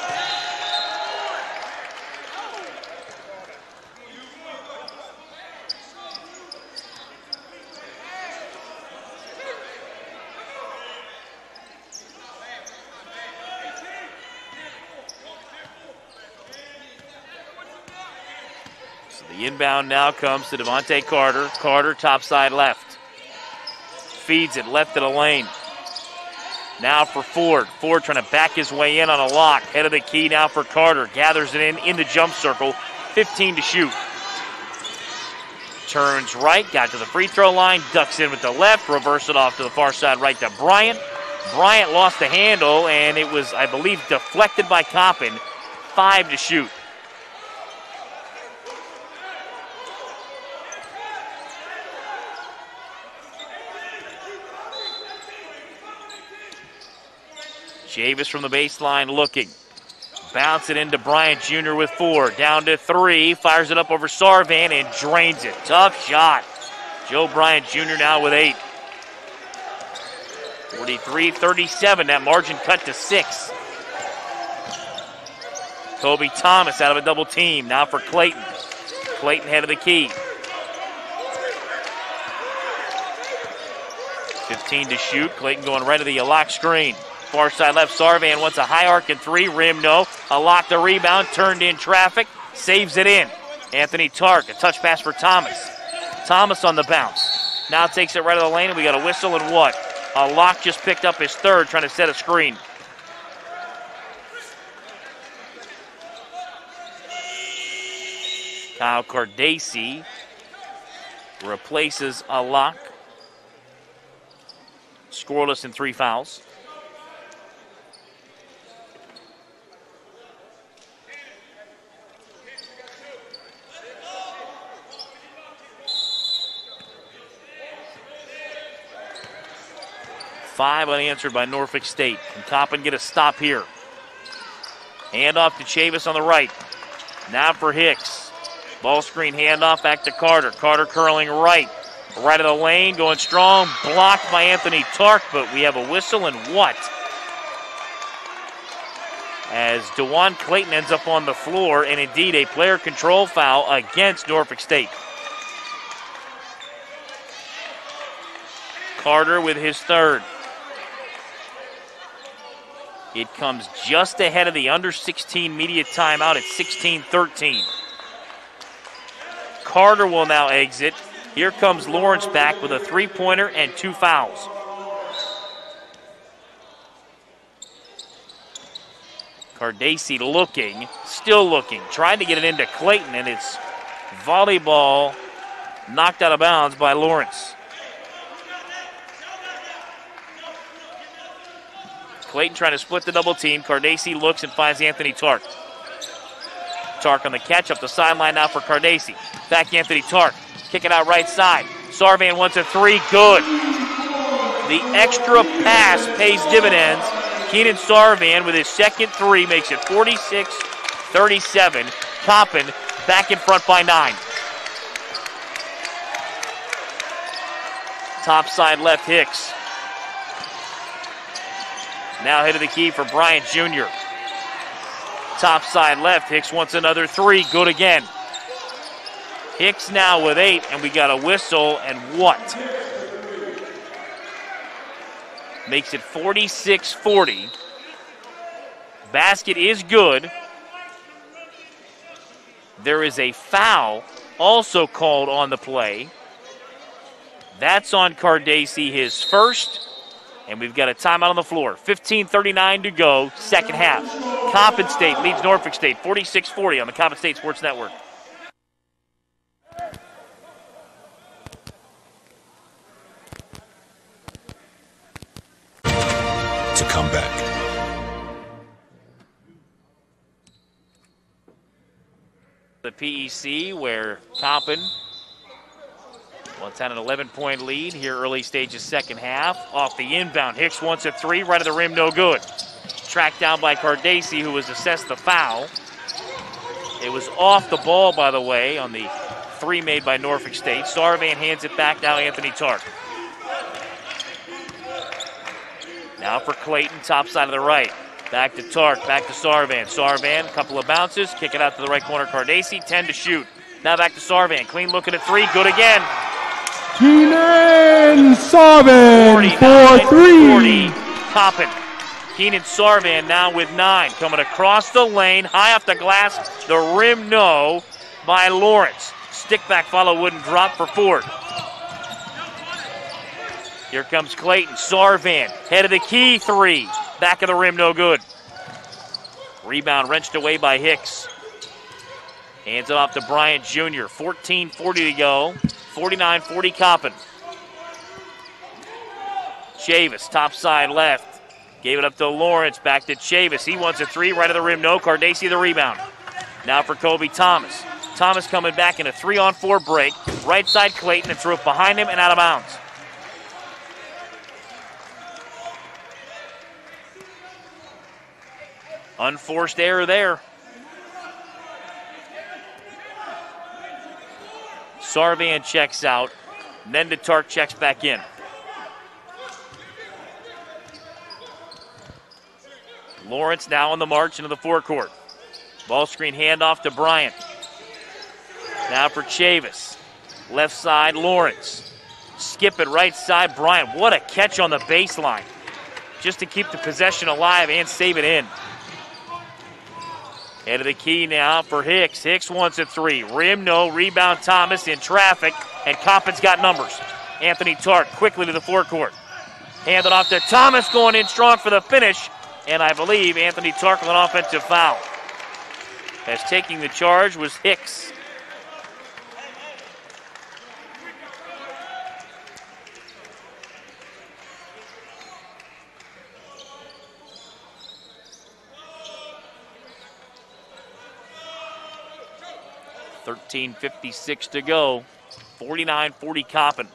The inbound now comes to Devontae Carter. Carter top side left. Feeds it left of the lane. Now for Ford. Ford trying to back his way in on a lock. Head of the key now for Carter. Gathers it in the jump circle. 15 to shoot. Turns right. Got to the free throw line. Ducks in with the left. Reverse it off to the far side right to Bryant. Bryant lost the handle, and it was, I believe, deflected by Coppin. 5 to shoot. Chavis from the baseline looking. Bounce it into Bryant Jr. with 4. Down to 3. Fires it up over Sarvan and drains it. Tough shot. Joe Bryant Jr. now with 8. 43-37. That margin cut to 6. Kobe Thomas out of a double team. Now for Clayton. Clayton head of the key. 15 to shoot. Clayton going right to the lock screen. Far side left, Sarvan wants a high arc and 3. Rim, no. A lock the rebound, turned in traffic, saves it in. Anthony Tark, a touch pass for Thomas. Thomas on the bounce. Now takes it right of the lane, and we got a whistle and what? A lock just picked up his 3rd, trying to set a screen. Kyle Cardacci replaces a lock. Scoreless in 3 fouls. Five unanswered by Norfolk State. Can Coppin get a stop here? Handoff to Chavis on the right. Now for Hicks. Ball screen handoff back to Carter. Carter curling right. Right of the lane, going strong. Blocked by Anthony Tark, but we have a whistle and what? As DeJuan Clayton ends up on the floor, and indeed a player control foul against Norfolk State. Carter with his 3rd. It comes just ahead of the under 16 media timeout at 16-13. Carter will now exit. Here comes Lawrence back with a 3-pointer and 2 fouls. Cardacci looking, still looking, trying to get it into Clayton, and it's volleyball knocked out of bounds by Lawrence. Clayton trying to split the double team. Cardacci looks and finds Anthony Tark. Tark on the catch up the sideline now for Cardacci. Back Anthony Tark. Kick it out right side. Sarvan wants a 3. Good. The extra pass pays dividends. Keenan Sarvan with his 2nd 3 makes it 46-37. Coppin back in front by 9. Top side left Hicks. Now head of the key for Bryant Jr. Top side left. Hicks wants another 3. Good again. Hicks now with 8, and we got a whistle, and what? Makes it 46-40. Basket is good. There is a foul also called on the play. That's on Cardacci, his 1st. And we've got a timeout on the floor. 15:39 to go, 2nd half. Coppin State leads Norfolk State 46-40 on the Coppin State Sports Network. To come back. the PEC, where Coppin once had an 11-point lead here early stages second half. Off the inbound, Hicks wants a three, right of the rim, no good. Tracked down by Cardacci, who was assessed the foul. It was off the ball, by the way, on the three made by Norfolk State. Sarvan hands it back, now Anthony Tark. Now for Clayton, top side of the right. Back to Tark, back to Sarvan. Sarvan, couple of bounces, kick it out to the right corner. Cardacci, 10 to shoot. Now back to Sarvan. Clean looking at three, good again. Keenan Sarvan for three. 40, Coppin. Keenan Sarvan now with 9. Coming across the lane, high off the glass, the rim no by Lawrence. Stick back follow wouldn't drop for Ford. Here comes Clayton. Sarvan, head of the key, 3. Back of the rim, no good. Rebound wrenched away by Hicks. Hands it off to Bryant Jr. 14:40 to go. 49-40 Coppin. Chavis, top side left. Gave it up to Lawrence. Back to Chavis. He wants a three. Right of the rim, no. Cardacci the rebound. Now for Kobe Thomas. Thomas coming back in a 3-on-4 break. Right side Clayton and threw it behind him and out of bounds. Unforced error there. Sarvan checks out. Nenda Tark checks back in. Lawrence now on the march into the forecourt. Ball screen handoff to Bryant. Now for Chavis. Left side, Lawrence. Skip it right side, Bryant. What a catch on the baseline. Just to keep the possession alive and save it in. Head of the key now for Hicks. Hicks wants a three. Rim, no. Rebound, Thomas in traffic. And Coppin's got numbers. Anthony Tark quickly to the forecourt. Handed off to Thomas, going in strong for the finish. And I believe Anthony Tark with an offensive foul. As taking the charge was Hicks. .56 to go. 49-40 Coppin.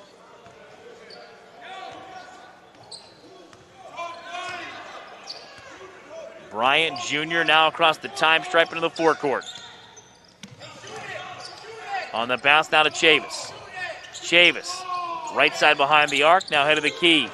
Bryant Jr. now across the time stripe into the forecourt. On the bounce now to Chavis. Chavis, right side behind the arc, now head of the key.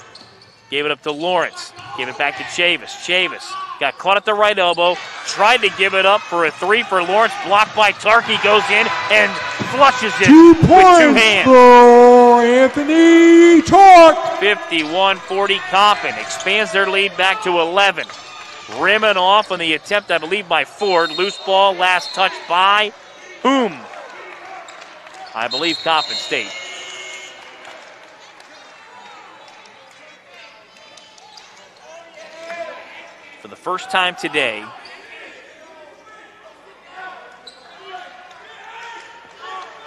Gave it up to Lawrence. Gave it back to Chavis. Chavis got caught at the right elbow. Tried to give it up for a three for Lawrence. Blocked by Tark. He goes in and flushes it 2 with points 2 hands. For Anthony Tark. 51-40 Coppin. Expands their lead back to 11. Rimming off on the attempt, I believe, by Ford. Loose ball, last touch by whom? I believe Coppin State. For the first time today,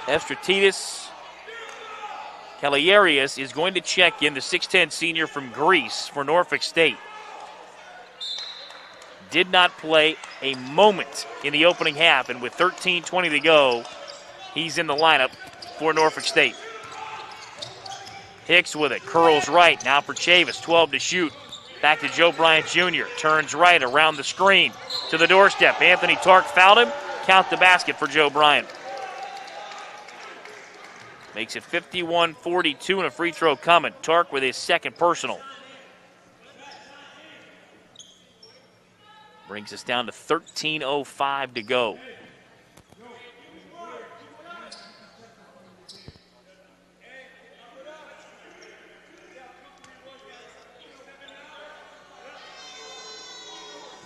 Efstratitis Kalliarius is going to check in, the 6'10 senior from Greece for Norfolk State. Did not play a moment in the opening half, and with 13:20 to go, he's in the lineup for Norfolk State. Hicks with it, curls right, now for Chavis, 12 to shoot. Back to Joe Bryant Jr., turns right around the screen to the doorstep. Anthony Tark fouled him, count the basket for Joe Bryant. Makes it 51-42 and a free throw coming. Tark with his second personal. Brings us down to 13:05 to go.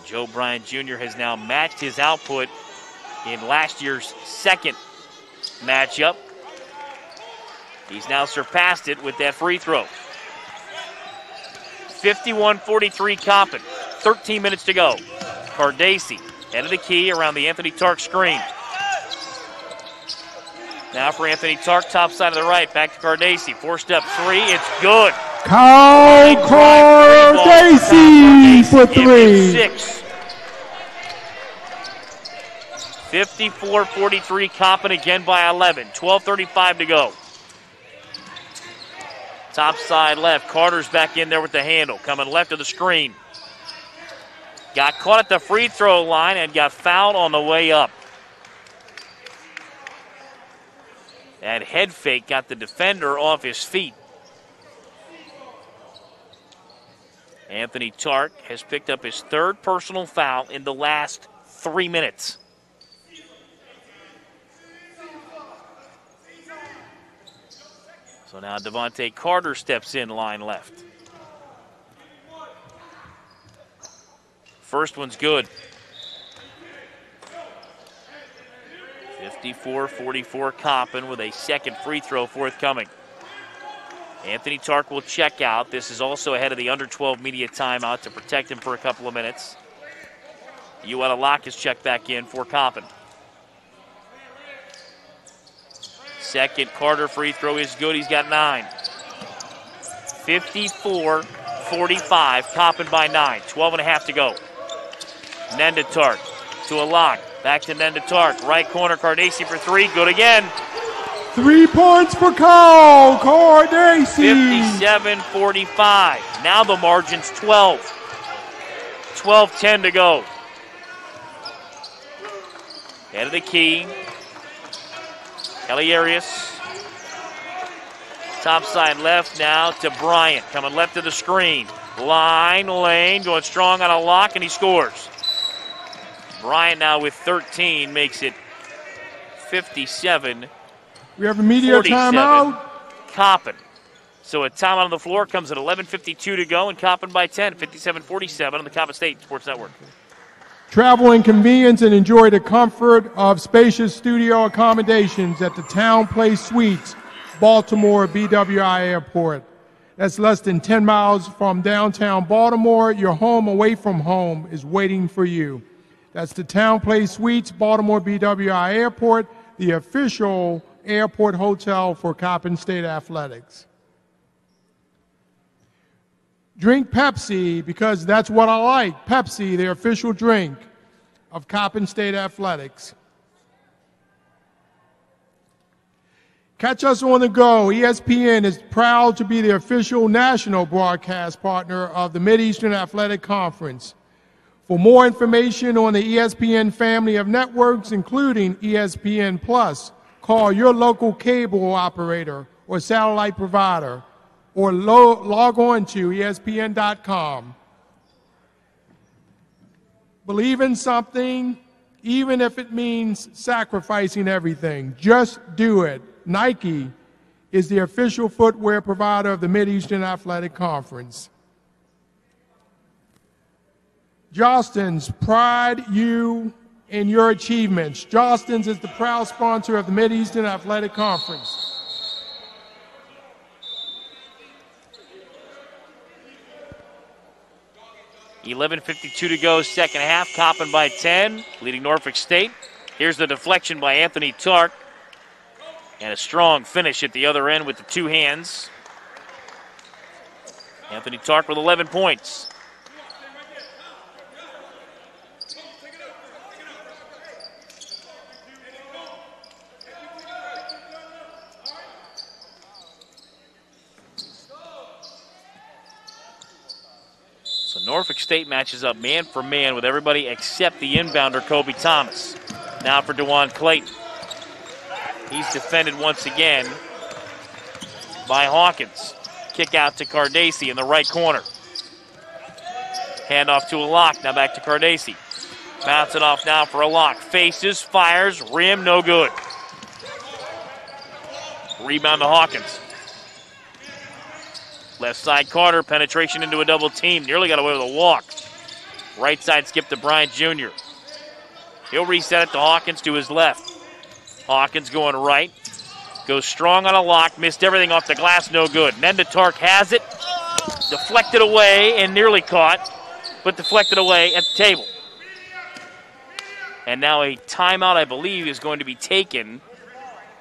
Joe Bryant Jr. has now matched his output in last year's second matchup. He's now surpassed it with that free throw. 51-43 Coppin. 13 minutes to go. Cardacci, head of the key around the Anthony Tark screen. Now for Anthony Tark, top side of the right, back to Cardacci. 4-step three, it's good. Kyle Cardacci for three. 6. 54-43, Coppin again by 11. 12:35 to go. Top side left. Carter's back in there with the handle. Coming left of the screen. Got caught at the free throw line and got fouled on the way up. That head fake got the defender off his feet. Anthony Tark has picked up his third personal foul in the last 3 minutes. So now Devontae Carter steps in line left. First one's good. 54-44 Coppin with a second free throw forthcoming. Anthony Tark will check out. This is also ahead of the under 12 media timeout to protect him for a couple of minutes. Uella Locke is checked back in for Coppin. Second Carter free throw is good. He's got 9. 54-45, Coppin by 9. 12.5 to go. Nenda Tark to a Locke. Back to Nenda Tark. Right corner, Cardacci for 3. Good again. 3 points for Carl Cardacci. 57-45. Now the margin's 12. 12-10 to go. Head of the key. Kelly Arias. Top side left now to Bryant. Coming left of the screen. Line, lane, going strong on a Lock, and he scores. Bryant now with 13 makes it 57. We have a media timeout. Coppin. So a timeout on the floor comes at 11:52 to go, and Coppin by 10, 57-47 on the Coppin State Sports Network. Travel and convenience and enjoy the comfort of spacious studio accommodations at the Town Place Suites, Baltimore BWI Airport. That's less than 10 miles from downtown Baltimore. Your home away from home is waiting for you. That's the Town Place Suites, Baltimore BWI Airport, the official airport hotel for Coppin State Athletics. Drink Pepsi because that's what I like. Pepsi, the official drink of Coppin State Athletics. Catch us on the go. ESPN is proud to be the official national broadcast partner of the Mid-Eastern Athletic Conference. For more information on the ESPN family of networks, including ESPN Plus, call your local cable operator or satellite provider, or log on to ESPN.com. Believe in something, even if it means sacrificing everything. Just do it. Nike is the official footwear provider of the Mid-Eastern Athletic Conference. Jostens, pride you in your achievements. Jostens is the proud sponsor of the Mid-Eastern Athletic Conference. $11:52 to go, second half. Coppin by 10, leading Norfolk State. Here's the deflection by Anthony Tark. And a strong finish at the other end with the two hands. Anthony Tark with 11 points. So Norfolk State matches up man for man with everybody except the inbounder, Kobe Thomas. Now for DeJuan Clayton. He's defended once again by Hawkins. Kick out to Cardacci in the right corner. Handoff to a Lock, now back to Cardacci. Bouncing off now for a Lock. Faces, fires, rim, no good. Rebound to Hawkins. Left side Carter, penetration into a double team. Nearly got away with a walk. Right side skip to Bryant Jr. He'll reset it to Hawkins to his left. Hawkins going right. Goes strong on a Lock. Missed everything off the glass. No good. Nenda Tark has it. Deflected away and nearly caught, but deflected away at the table. And now a timeout, I believe, is going to be taken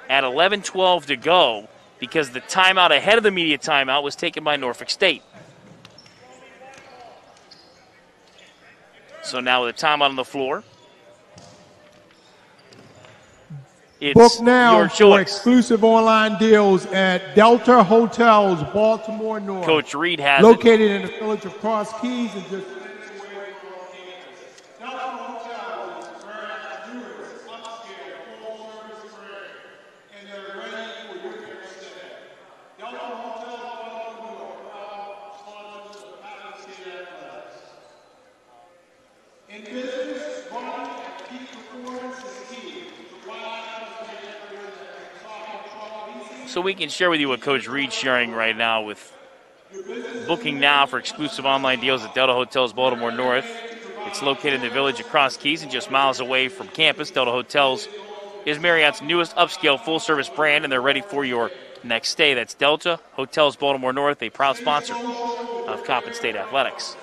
at 11:12 to go because the timeout ahead of the media timeout was taken by Norfolk State. So now with a timeout on the floor, it's Book now your for choice. exclusive online deals at Delta Hotels, Baltimore North. Coach Reed has located in the village of Cross Keys and just So we can share with you what Coach Reed's sharing right now with booking now for exclusive online deals at Delta Hotels Baltimore North. It's located in the village of Cross Keys and just miles away from campus. Delta Hotels is Marriott's newest upscale full-service brand, and they're ready for your next stay. That's Delta Hotels Baltimore North, a proud sponsor of Coppin State Athletics.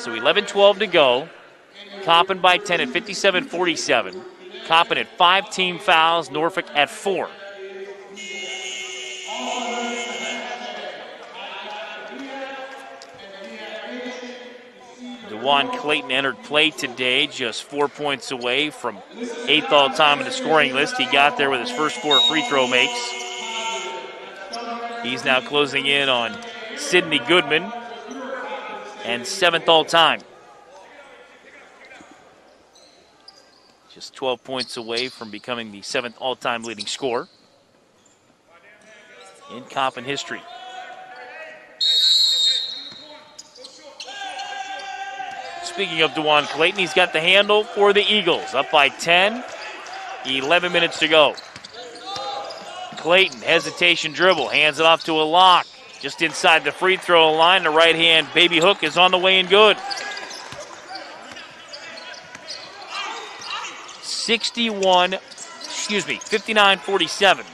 So 11-12 to go. Coppin by 10 at 57-47. Coppin at 5 team fouls, Norfolk at 4. DeJuan Clayton entered play today, just 4 points away from 8th all-time in the scoring list. He got there with his first 4 free throw makes. He's now closing in on Sidney Goodman and 7th all-time. Just 12 points away from becoming the 7th all-time leading scorer in Coppin history. Speaking of DeJuan Clayton, he's got the handle for the Eagles. Up by 10, 11 minutes to go. Clayton, hesitation dribble, hands it off to a Lock. Just inside the free throw line, the right hand baby hook is on the way and good. 59-47.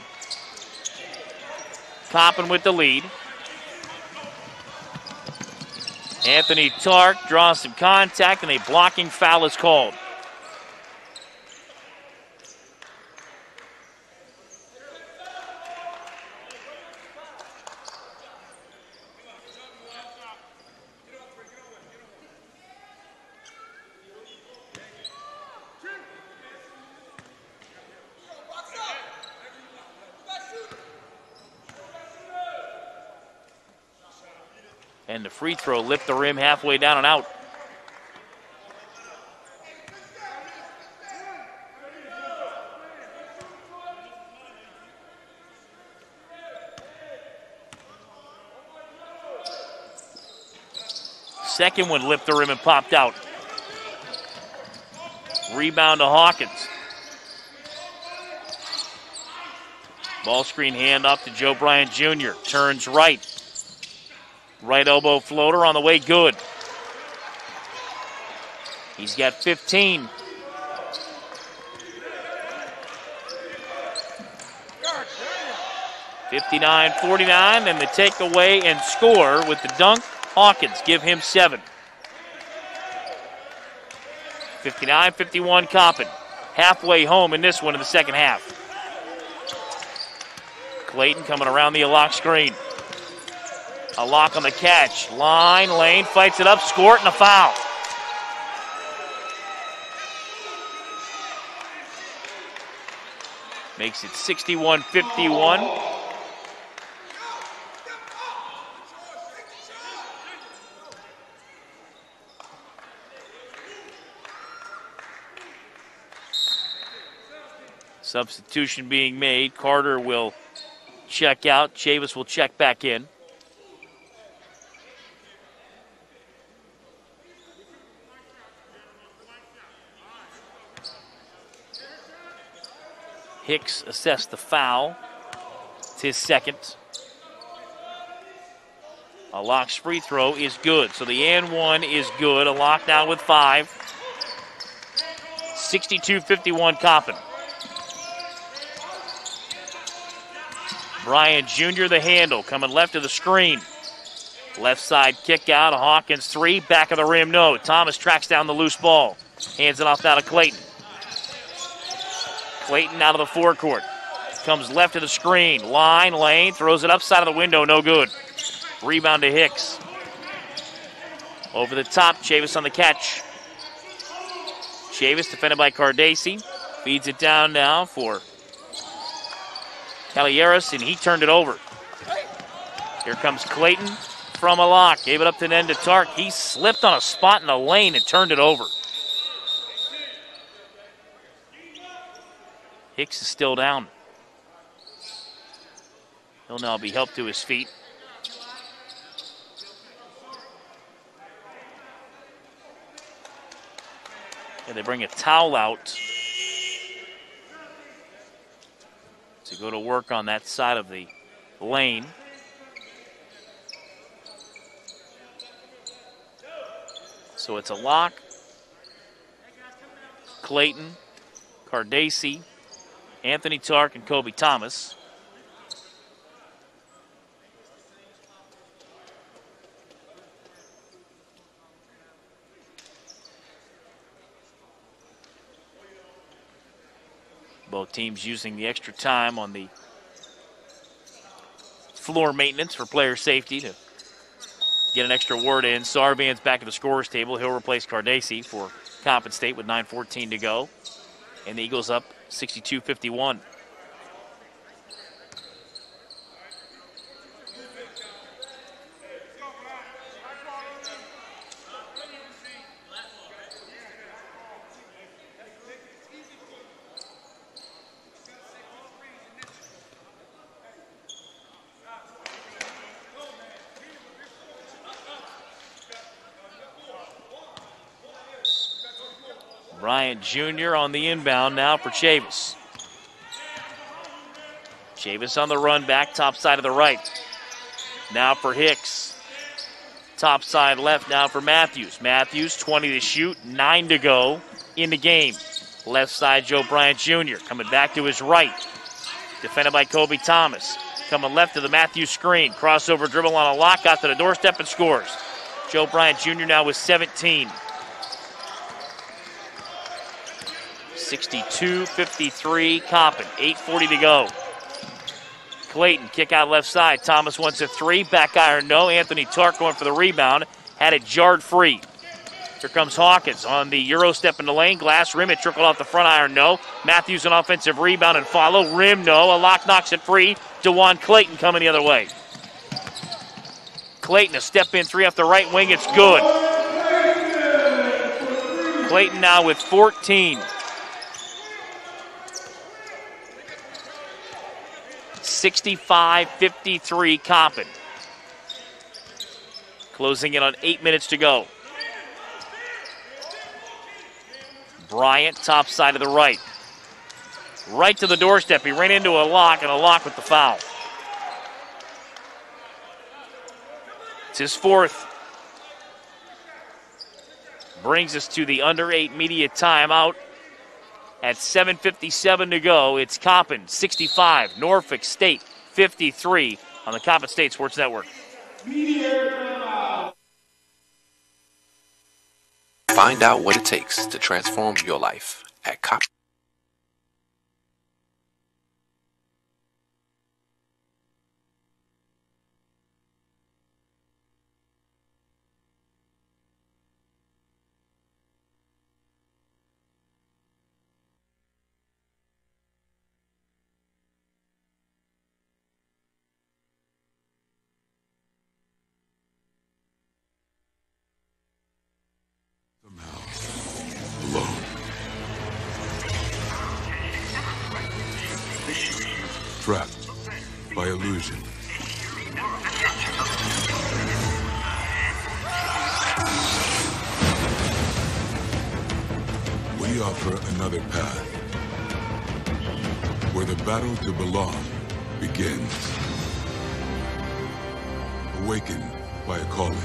Coppin with the lead. Anthony Tark draws some contact and a blocking foul is called. And the free throw lift the rim halfway down and out. Second one lift the rim and popped out. Rebound to Hawkins. Ball screen handoff to Joe Bryant Jr. Turns right. Right elbow floater on the way, good. He's got 15. (59-49) and the takeaway and score with the dunk. Hawkins give him 7. 59-51 Coppin. Halfway home in this one in the second half. Clayton coming around the lock screen. A Lock on the catch. Line, Lane fights it up, score it, and a foul. Makes it 61-51. Substitution being made. Carter will check out. Chavis will check back in. Hicks assessed the foul. It's his second. A Lock's free throw is good. So the and one is good. A Lock now with 5. 62-51 Coppin. Bryant Jr. the handle. Coming left of the screen. Left side kick out. Hawkins 3. Back of the rim, no. Thomas tracks down the loose ball. Hands it off now to Clayton. Clayton out of the forecourt. Comes left of the screen. Line, Lane, throws it upside of the window, no good. Rebound to Hicks. Over the top, Chavis on the catch. Chavis defended by Cardacci. Feeds it down now for Calieris, and he turned it over. Here comes Clayton from a lock. Gave it up to the end to Tark. He slipped on a spot in the lane and turned it over. Hicks is still down. He'll now be helped to his feet. And they bring a towel out to go to work on that side of the lane. So it's a lock. Clayton, Cardacci, Anthony Tark, and Kobe Thomas. Both teams using the extra time on the floor maintenance for player safety to get an extra word in. Sarvan's back at the scorer's table. He'll replace Cardacci for Coppin State with 9:14 to go. And the Eagles up 62-51. Bryant Jr. on the inbound now for Chavis. Chavis on the run back, top side of the right. Now for Hicks. Top side left now for Matthews. Matthews, 20 to shoot, 9 to go in the game. Left side, Joe Bryant Jr. coming back to his right. Defended by Kobe Thomas. Coming left to the Matthews screen. Crossover dribble on a lock, got to the doorstep and scores. Joe Bryant Jr. now with 17. 62-53 Coppin, 8:40 to go. Clayton, kick out left side. Thomas wants a three, back iron no. Anthony Tark going for the rebound, had it jarred free. Here comes Hawkins on the Euro step in the lane. Glass rim, it trickled off the front iron no. Matthews an offensive rebound and follow. Rim no, a lock knocks it free. DeJuan Clayton coming the other way. Clayton, a step in three off the right wing, it's good. Clayton now with 14. 65-53 Coppin. Closing in on 8 minutes to go. Bryant, top side of the right. Right to the doorstep. He ran into a lock, and a lock with the foul. It's his fourth. Brings us to the under 8 media timeout. At 7:57 to go, it's Coppin 65, Norfolk State 53 on the Coppin State Sports Network. Find out what it takes to transform your life at Coppin. Trapped by illusion. We offer another path, where the battle to belong begins. Awakened by a calling,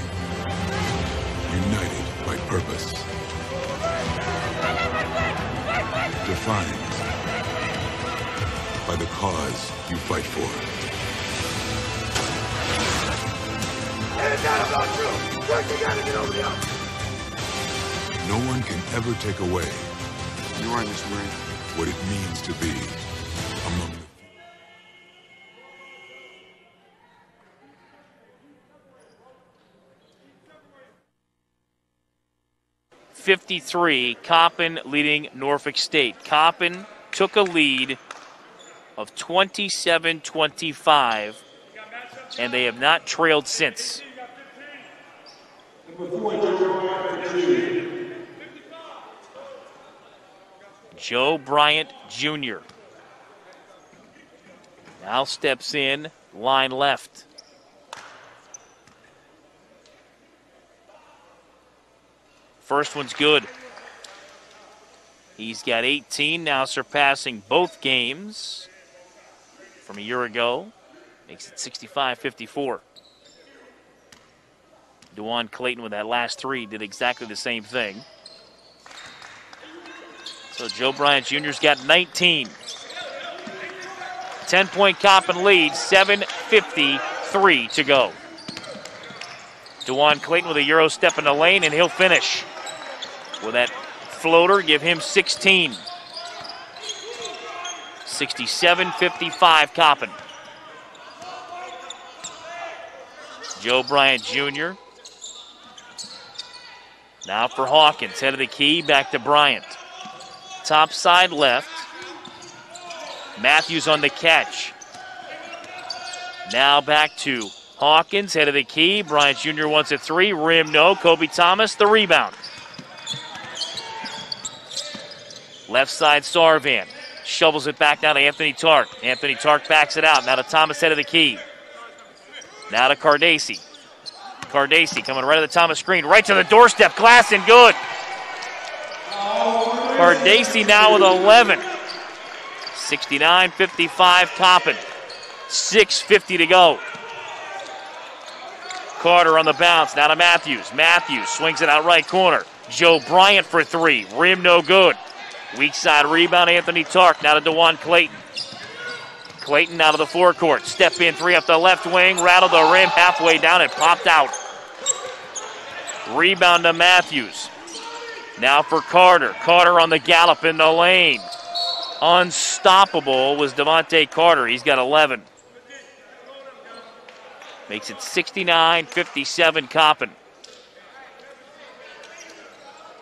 united by purpose, defined by the cause you fight for. It's not about you! Work together, get over the hump! No one can ever take away what it means to be among the 67-53, Coppin leading Norfolk State. Coppin took a lead of 27-25, and they have not trailed since. Joe Bryant Jr. now steps in, line left. First one's good. He's got 18, now surpassing both games from a year ago. Makes it 65-54. DeJuan Clayton with that last three did exactly the same thing. So Joe Bryant Jr.'s got 19. 10-point Coppin lead, 7:53 to go. DeJuan Clayton with a Euro step in the lane, and he'll finish with that floater, give him 16. 67-55 Coppin. Joe Bryant Jr. Now for Hawkins, head of the key, back to Bryant. Top side left. Matthews on the catch. Now back to Hawkins, head of the key. Bryant Jr. wants a three. Rim, no. Kobe Thomas, the rebound. Left side, Sarvan. Shovels it back down to Anthony Tark. Anthony Tark backs it out. Now to Thomas, head of the key. Now to Cardacci. Cardacci coming right at the Thomas screen. Right to the doorstep. Glass and good. Cardacci now with 11. 69-55 Coppin. 6:50 to go. Carter on the bounce. Now to Matthews. Matthews swings it out right corner. Joe Bryant for three. Rim no good. Weak side rebound, Anthony Tark. Now to DeJuan Clayton. Clayton out of the forecourt. Step in three up the left wing. Rattled the rim halfway down and popped out. Rebound to Matthews. Now for Carter. Carter on the gallop in the lane. Unstoppable was Devontae Carter. He's got 11. Makes it 69-57 Coppin.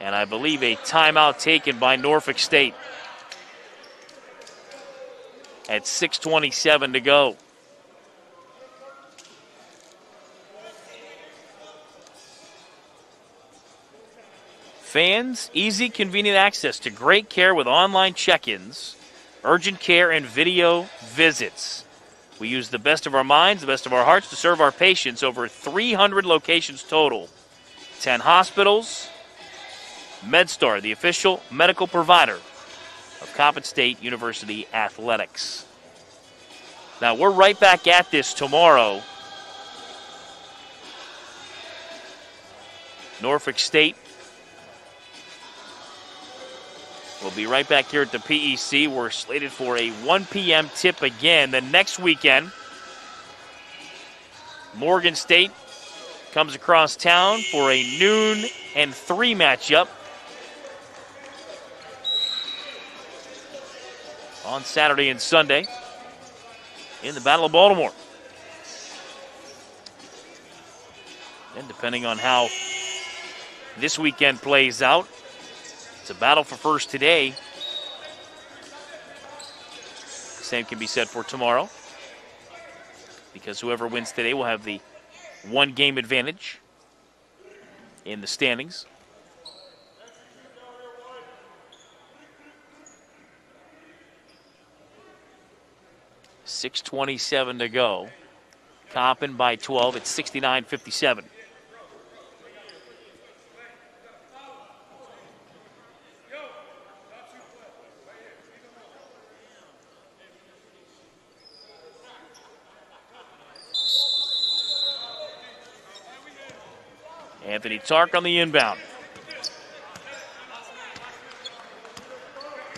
And I believe a timeout taken by Norfolk State. At 6:27 to go. Fans, easy, convenient access to great care with online check-ins, urgent care, and video visits. We use the best of our minds, the best of our hearts to serve our patients. Over 300 locations total. 10 hospitals. MedStar, the official medical provider of Coppin State University Athletics. Now, we're right back at this tomorrow. Norfolk State will be right back here at the PEC. We're slated for a 1 p.m. tip again. The next weekend, Morgan State comes across town for a noon and 3 matchup on Saturday and Sunday in the Battle of Baltimore. And depending on how this weekend plays out, it's a battle for first today. Same can be said for tomorrow, because whoever wins today will have the 1-game advantage in the standings. .6:27 to go. Coppin by 12 at 69-57. Anthony Tark on the inbound.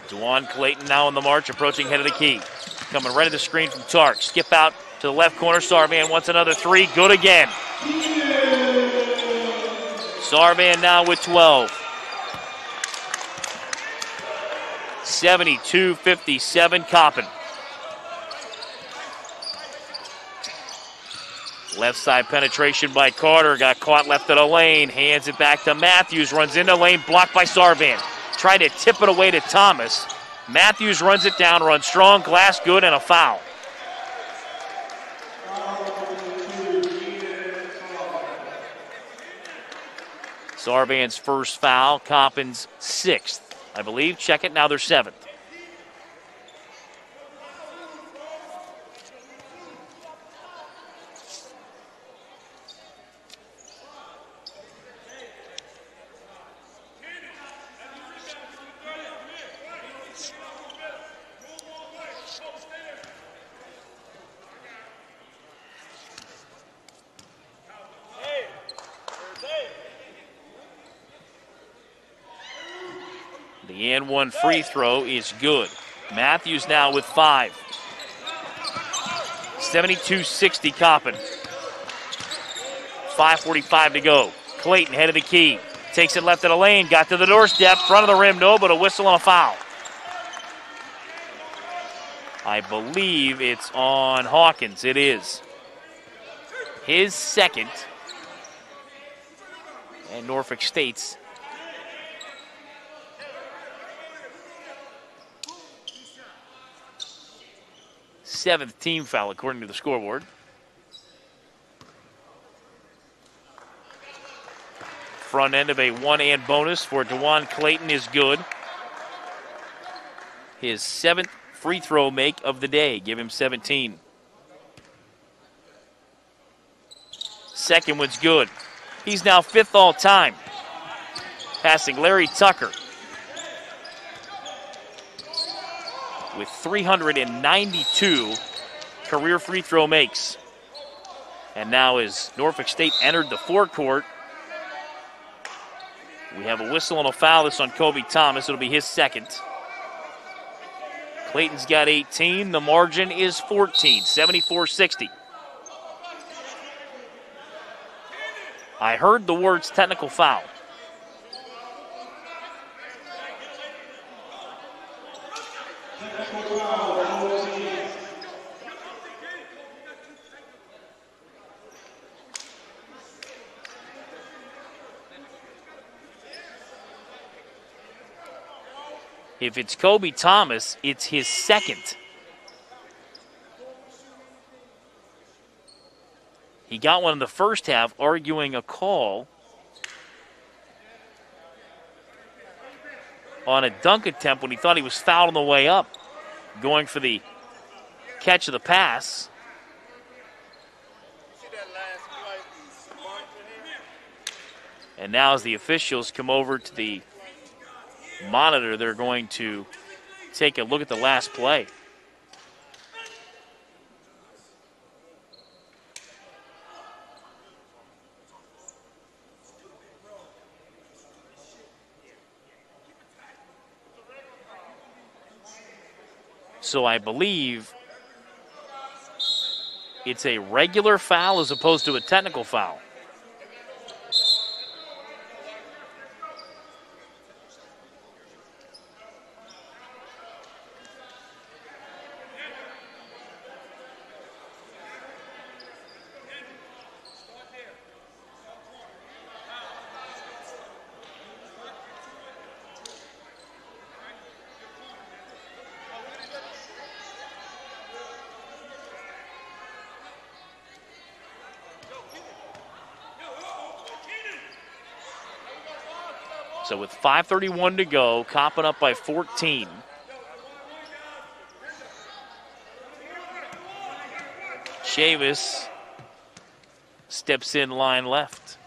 DeJuan Clayton now on the march, approaching head of the key. Coming right at the screen from Tark. Skip out to the left corner. Sarvan wants another three. Good again. Sarvan now with 12. 72-57 Coppin. Left side penetration by Carter. Got caught left of the lane. Hands it back to Matthews. Runs into lane. Blocked by Sarvan. Tried to tip it away to Thomas. Matthews runs it down. Runs strong. Glass good and a foul. Sarvan's first foul. Coppin's 6th, I believe. Check it. Now they're 7th. The and one free throw is good. Matthews now with 5. 72-60 Coppin. 5:45 to go. Clayton head of the key. Takes it left of the lane. Got to the doorstep. Front of the rim, no, but a whistle and a foul. I believe it's on Hawkins. It is. His 2nd. And Norfolk State's 7th team foul, according to the scoreboard. Front end of a 1-and bonus for DeJuan Clayton is good. His 7th free throw make of the day. Give him 17. Second one's good. He's now 5th all time. Passing Larry Tucker with 392 career free throw makes. And now as Norfolk State entered the forecourt, we have a whistle and a foul. This on Kobe Thomas. It'll be his 2nd. Clayton's got 18. The margin is 14, 74-60. I heard the words technical foul. If it's Kobe Thomas, it's his 2nd. He got one in the first half, arguing a call on a dunk attempt when he thought he was fouled on the way up, going for the catch of the pass. And now as the officials come over to the monitor, they're going to take a look at the last play. So I believe it's a regular foul as opposed to a technical foul. So with 5:31 to go, Coppin up by 14. Chavis steps in line left.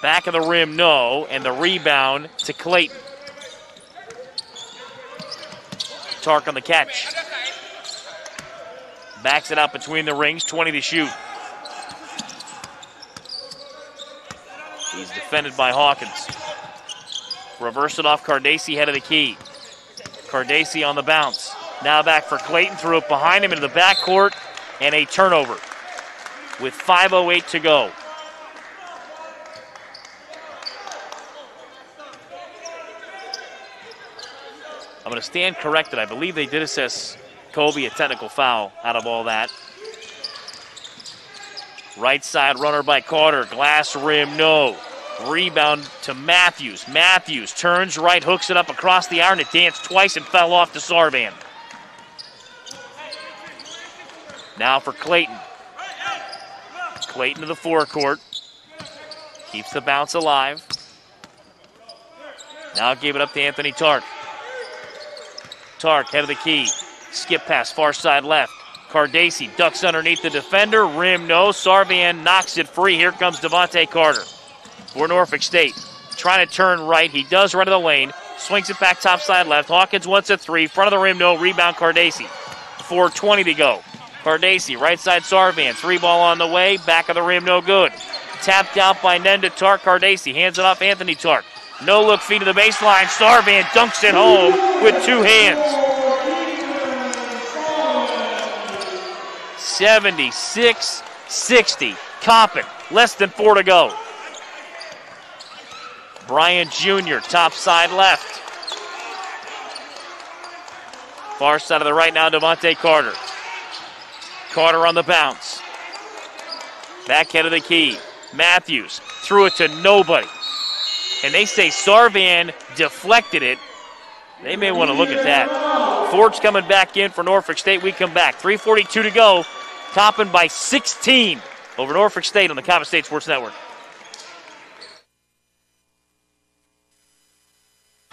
Back of the rim, no, and the rebound to Clayton. Tark on the catch. Backs it out between the rings, 20 to shoot. He's defended by Hawkins. Reverse it off Cardacci, head of the key. Cardacci on the bounce. Now back for Clayton, threw it behind him into the backcourt, and a turnover with 5:08 to go. I'm going to stand corrected. I believe they did assess Kobe, a technical foul out of all that. Right side runner by Carter. Glass rim, no. Rebound to Matthews. Matthews turns right, hooks it up across the iron. It danced twice and fell off to Sarvan. Now for Clayton. Clayton to the forecourt. Keeps the bounce alive. Now give it up to Anthony Tark. Tark, head of the key. Skip pass, far side left. Cardace ducks underneath the defender. Rim, no. Sarvan knocks it free. Here comes Devontae Carter for Norfolk State. Trying to turn right. He does right of the lane. Swings it back top side left. Hawkins wants a three. Front of the rim, no. Rebound, Cardace. 4:20 to go. Cardace, right side Sarvan. Three ball on the way. Back of the rim, no good. Tapped out by Nenda Tark. Cardace hands it off Anthony Tark. No look feed to the baseline. Sarvan dunks it home with two hands. 76-60. Coppin, less than 4 to go. Bryant Jr., top side left. Far side of the right now, Devontae Carter. Carter on the bounce. Back head of the key. Matthews threw it to nobody. And they say Sarvan deflected it. They may want to look at that. Ford's coming back in for Norfolk State. We come back. 3:42 to go. Coppin by 16 over Norfolk State on the Coppin State Sports Network.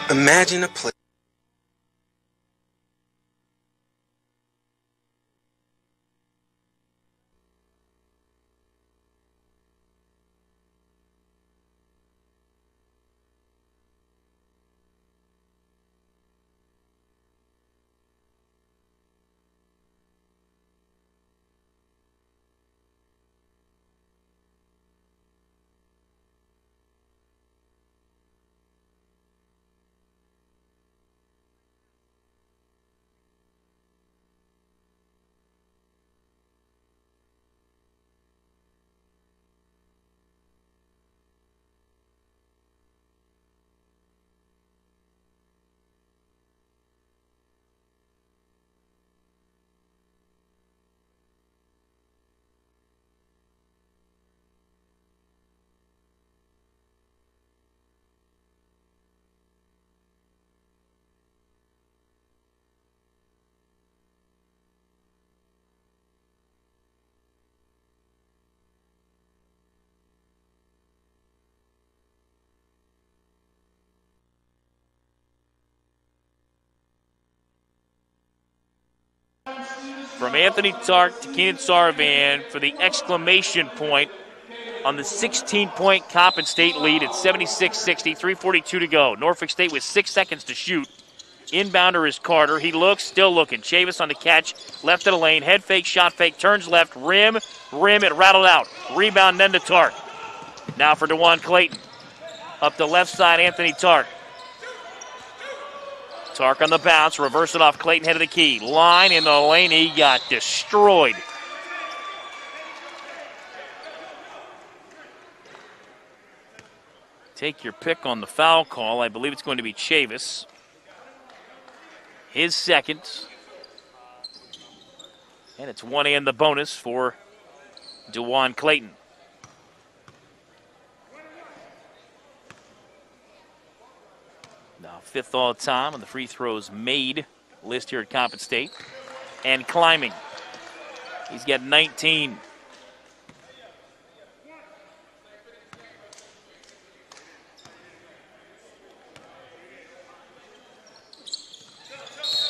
Imagine a play. From Anthony Tark to Keenan Sarvan for the exclamation point on the 16-point Coppin State lead at 76-60, 3:42 to go. Norfolk State with 6 seconds to shoot. Inbounder is Carter. He looks, still looking. Chavis on the catch, left of the lane. Head fake, shot fake, turns left. Rim, it rattled out. Rebound, Nenda Tark. Now for DeJuan Clayton. Up the left side, Anthony Tark. Tark on the bounce, reverse it off Clayton, head of the key. Line in the lane, he got destroyed. Take your pick on the foul call. I believe it's going to be Chavis. His second. And it's 1 and the bonus for DeJuan Clayton. Now 5th all time on the free throws made list here at Coppin State. And climbing. He's got 19.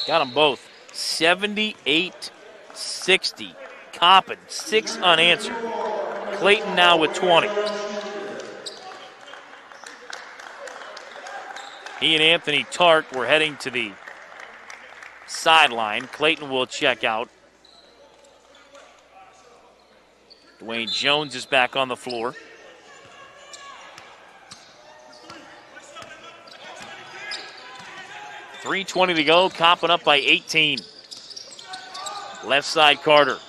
Got them both. 78-60. Coppin, 6 unanswered. Clayton now with 20. He and Anthony Tark were heading to the sideline. Clayton will check out. Dwayne Jones is back on the floor. .320 to go. Coppin up by 18. Left side Carter.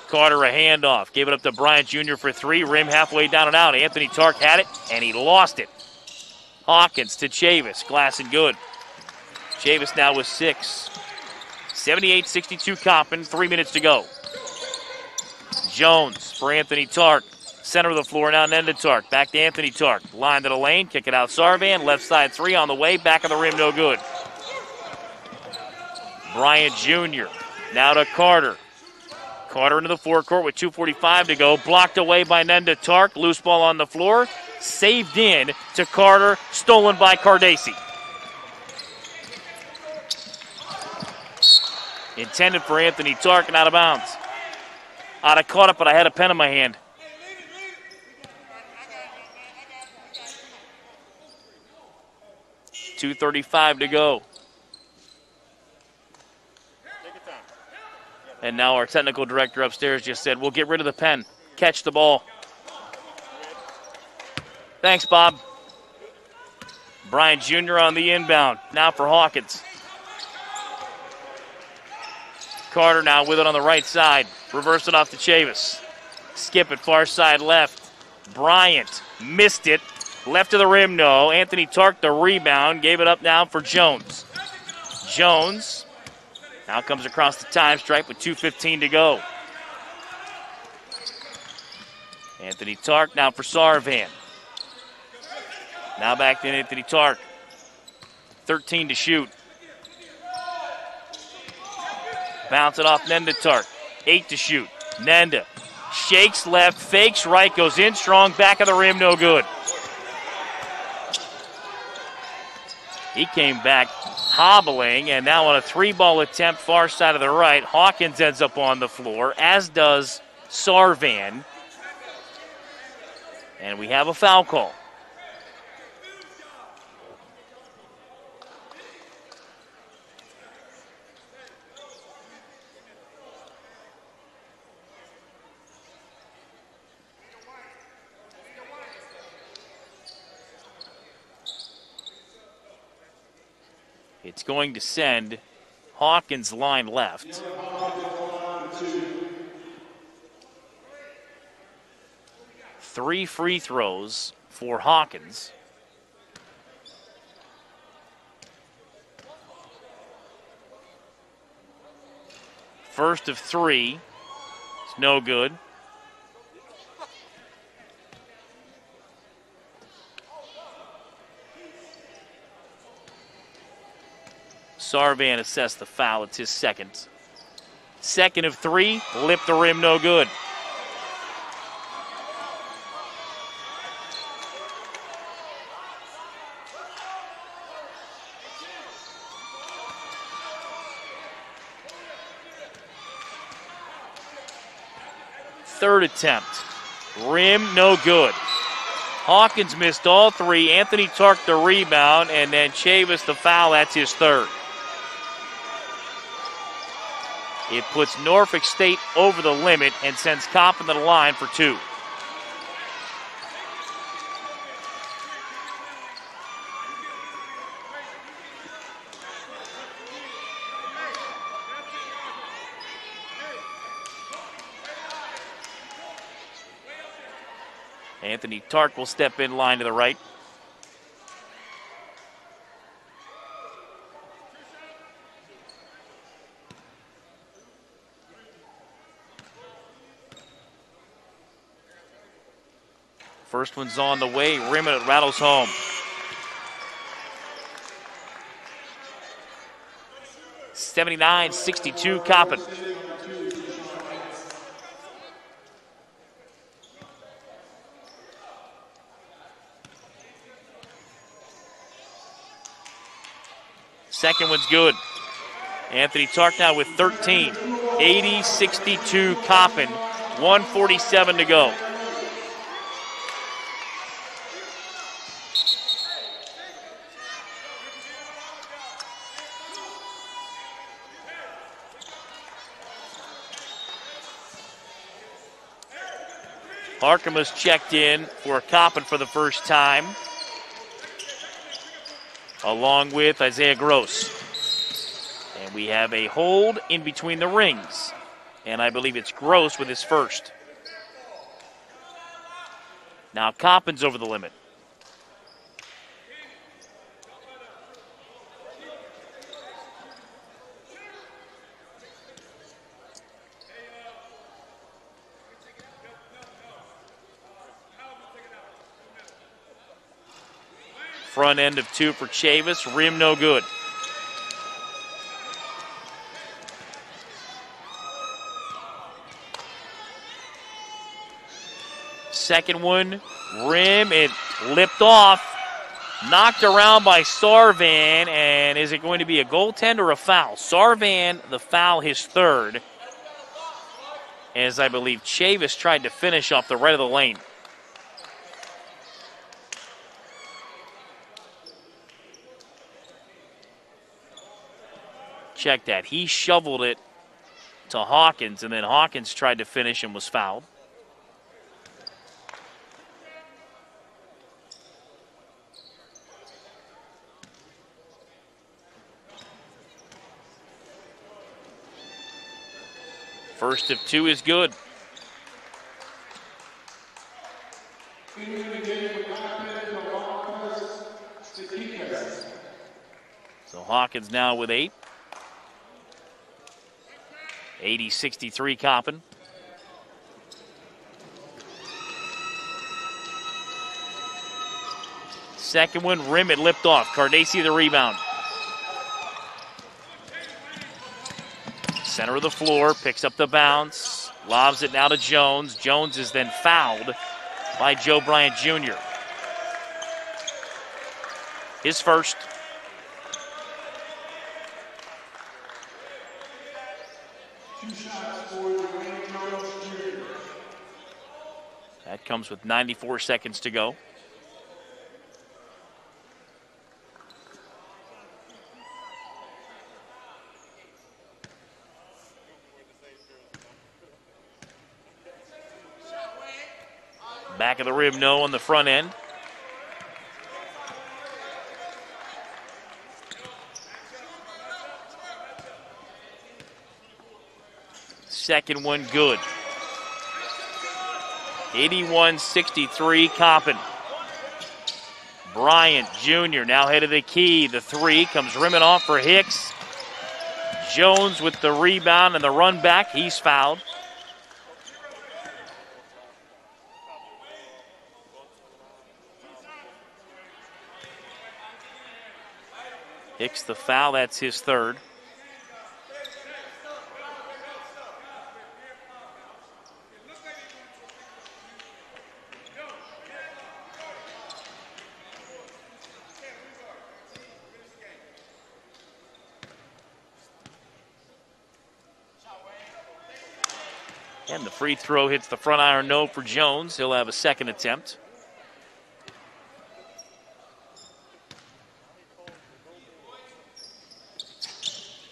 Carter a handoff. Gave it up to Bryant Jr. for 3. Rim halfway down and out. Anthony Tark had it, and he lost it. Hawkins to Chavis. Glass and good. Chavis now with 6. 78-62 Coppin, 3 minutes to go. Jones for Anthony Tark. Center of the floor now, Nenda Tark. Back to Anthony Tark. Line to the lane, kick it out Sarvan. Left side three on the way, back of the rim, no good. Bryant Jr. now to Carter. Carter into the forecourt with 2:45 to go. Blocked away by Nenda Tark. Loose ball on the floor. Saved in to Carter. Stolen by Cardesi. Intended for Anthony Tark and out of bounds. I'd have caught it, but I had a pen in my hand. .235 to go. And now our technical director upstairs just said, we'll get rid of the pen. Catch the ball. Thanks, Bob. Bryant Jr. on the inbound. Now for Hawkins. Carter now with it on the right side. Reverse it off to Chavis. Skip it far side left. Bryant missed it. Left to the rim, no. Anthony Tark the rebound. Gave it up now for Jones. Jones now comes across the time stripe with 2:15 to go. Anthony Tark now for Sarvan. Now back to Anthony Tark. 13 to shoot. Bounce it off Nenda Tark. 8 to shoot. Nenda shakes left, fakes right, goes in strong, back of the rim, no good. He came back hobbling, and now on a three-ball attempt far side of the right, Hawkins ends up on the floor, as does Sarvan. And we have a foul call. It's going to send Hawkins line left. Three free throws for Hawkins. First of three. It's no good. Sarvan assessed the foul. It's his second. Second of three. Lip the rim, no good. Third attempt. Rim, no good. Hawkins missed all three. Anthony Tark the rebound, and then Chavis the foul. That's his third. It puts Norfolk State over the limit and sends Coppin to the line for two. Anthony Tark will step in line to the right. First one's on the way. Rim and it rattles home. (79-62) Coppin. Second one's good. Anthony Tark now with 13. 80-62 Coppin. 1:47 to go. Harkham has checked in for Coppin for the first time, along with Isaiah Gross. And we have a hold in between the rings. And I believe it's Gross with his first. Now Coppin's over the limit. Front end of 2 for Chavis. Rim no good. Second one, rim, it lipped off. Knocked around by Sarvan, and is it going to be a goaltend or a foul? Sarvan, the foul, his third, as I believe Chavis tried to finish off the right of the lane. Check that. He shoveled it to Hawkins, and then Hawkins tried to finish and was fouled. First of 2 is good. So Hawkins now with 8. 80-63 Coppin. Second one, rim, it lipped off. Cardesi the rebound. Center of the floor, picks up the bounce, lobs it now to Jones. Jones is then fouled by Joe Bryant Jr. His first. That comes with 94 seconds to go. Back of the rim, no on the front end. Second one good. 81-63 Coppin. Bryant Jr. now head of the key. The 3 comes rimming off for Hicks. Jones with the rebound and the run back. He's fouled. Hicks the foul, that's his third. And the free throw hits the front iron, no for Jones. He'll have a second attempt.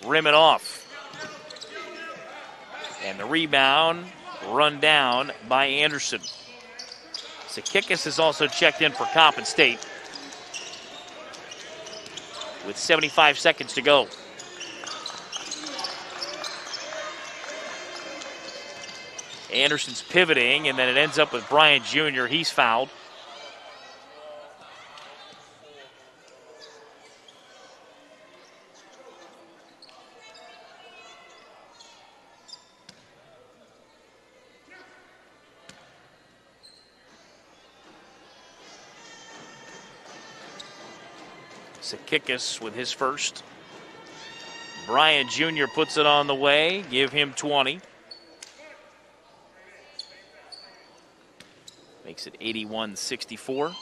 Rim it off. And the rebound run down by Anderson. Sakikis is also checked in for Coppin State with 75 seconds to go. Anderson's pivoting, and then it ends up with Bryant Jr. He's fouled. Sakikis with his first. Bryant Jr. puts it on the way. Give him 20. Makes it 81-64.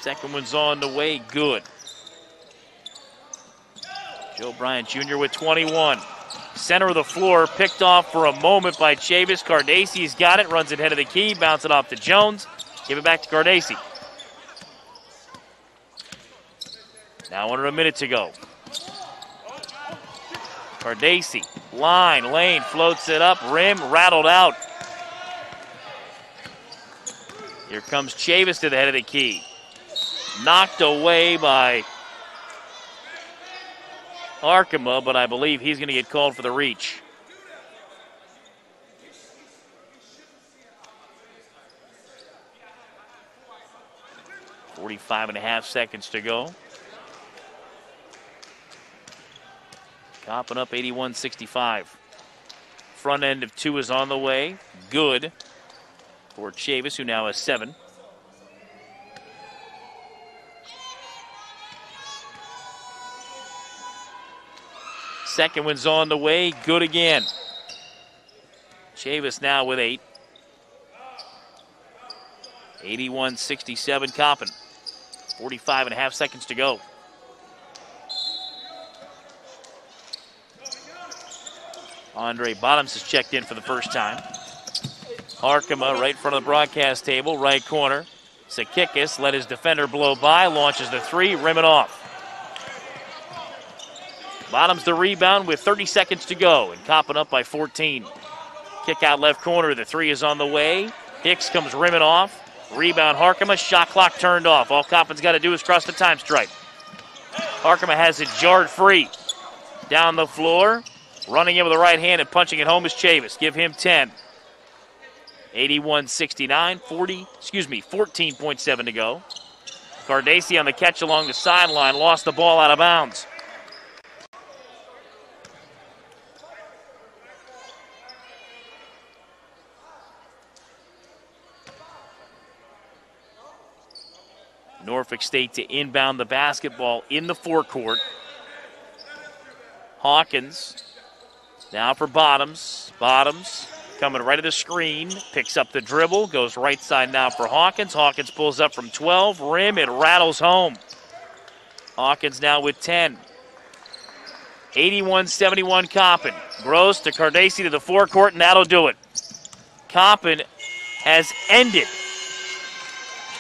Second one's on the way. Good. Joe Bryant Jr. with 21. Center of the floor, picked off for a moment by Chavis. Cardesi's got it, runs it head of the key, bounce it off to Jones. Give it back to Cardesi. Now under a minute to go. Cardesi, line, lane, floats it up, rim, rattled out. Here comes Chavis to the head of the key. Knocked away by Arkema, but I believe he's going to get called for the reach. .45.5 seconds to go. Coppin up 81-65. Front end of 2 is on the way. Good. for Chavis, who now has 7. Second one's on the way, good again. Chavis now with 8. 81-67 Coppin. 45.5 seconds to go. Andre Bottoms has checked in for the first time. Harkema right in front of the broadcast table, right corner. Sakikis let his defender blow by, launches the 3, rim it off. Bottoms the rebound with 30 seconds to go, and Coppin up by 14. Kick out left corner, the 3 is on the way. Hicks comes rimming off. Rebound Harkema, shot clock turned off. All Coppin's got to do is cross the time stripe. Harkema has it jarred free. Down the floor, running in with the right hand and punching it home is Chavis. Give him 10. 81-69, 14.7 to go. Cardacci on the catch along the sideline, lost the ball out of bounds. Norfolk State to inbound the basketball in the forecourt. Hawkins now for Bottoms. Bottoms coming right of the screen, picks up the dribble, goes right side now for Hawkins. Hawkins pulls up from 12, rim, it rattles home. Hawkins now with 10. 81-71 Coppin. Gross to Cardacci to the forecourt, and that'll do it. Coppin has ended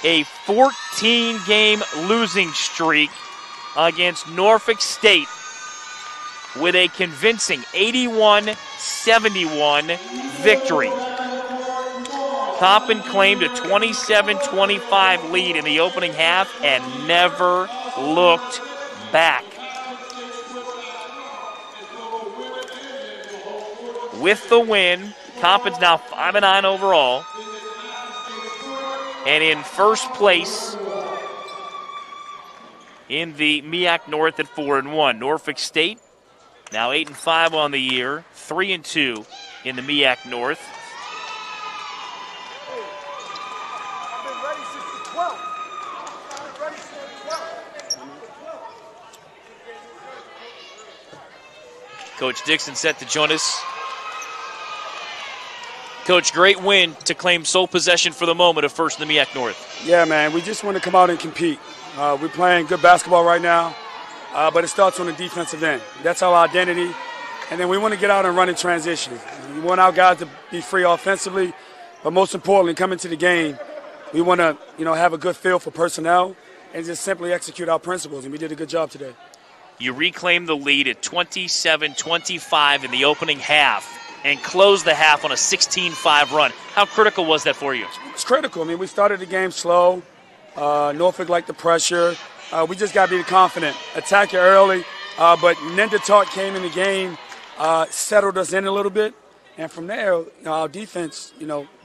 a 14-game losing streak against Norfolk State with a convincing 81-71 victory. Coppin claimed a 27-25 lead in the opening half and never looked back. With the win, Coppin's now 5-9 overall, and in first place in the MEAC North at 4-1. Norfolk State now 8-5 on the year, 3-2 in the MEAC North. Coach Dixon set to join us. Coach, great win to claim sole possession for the moment of first in the MEAC North. Yeah, man, we just want to come out and compete. We're playing good basketball right now, but it starts on the defensive end. That's our identity. And then we want to get out and run in transition. We want our guys to be free offensively, but most importantly, coming to the game, we want to, have a good feel for personnel and just simply execute our principles, and we did a good job today. You reclaimed the lead at 27-25 in the opening half and closed the half on a 16-5 run. How critical was that for you? It's critical. I mean, we started the game slow. Norfolk liked the pressure. We just got to be confident. Attack it early. But Nendatart came in the game, settled us in a little bit. And from there, our defense,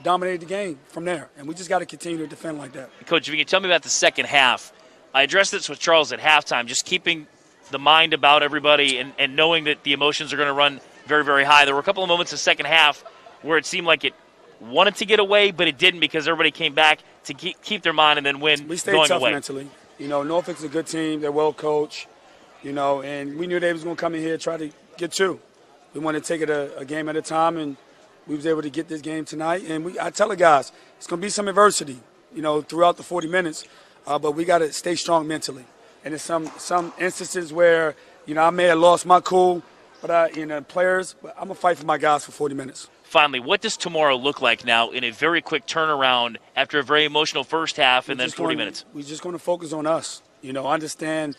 dominated the game from there. And we just got to continue to defend like that. Coach, if you can tell me about the second half. I addressed this with Charles at halftime, just keeping the mind about everybody and knowing that the emotions are going to run very, very high. There were a couple of moments in the second half where it seemed like it wanted to get away, but it didn't because everybody came back to keep their mind and then win. We stayed going tough away. Mentally. Norfolk's a good team. They're well coached, and we knew they was going to come in here and try to get 2. We wanted to take it a game at a time, and we was able to get this game tonight. And I tell the guys, it's going to be some adversity, throughout the 40 minutes, but we got to stay strong mentally. And there's some instances where, I may have lost my cool, but players, but I'm going to fight for my guys for 40 minutes. Finally, what does tomorrow look like now in a very quick turnaround after a very emotional first half and then 40 minutes? We're just going to focus on us, understand,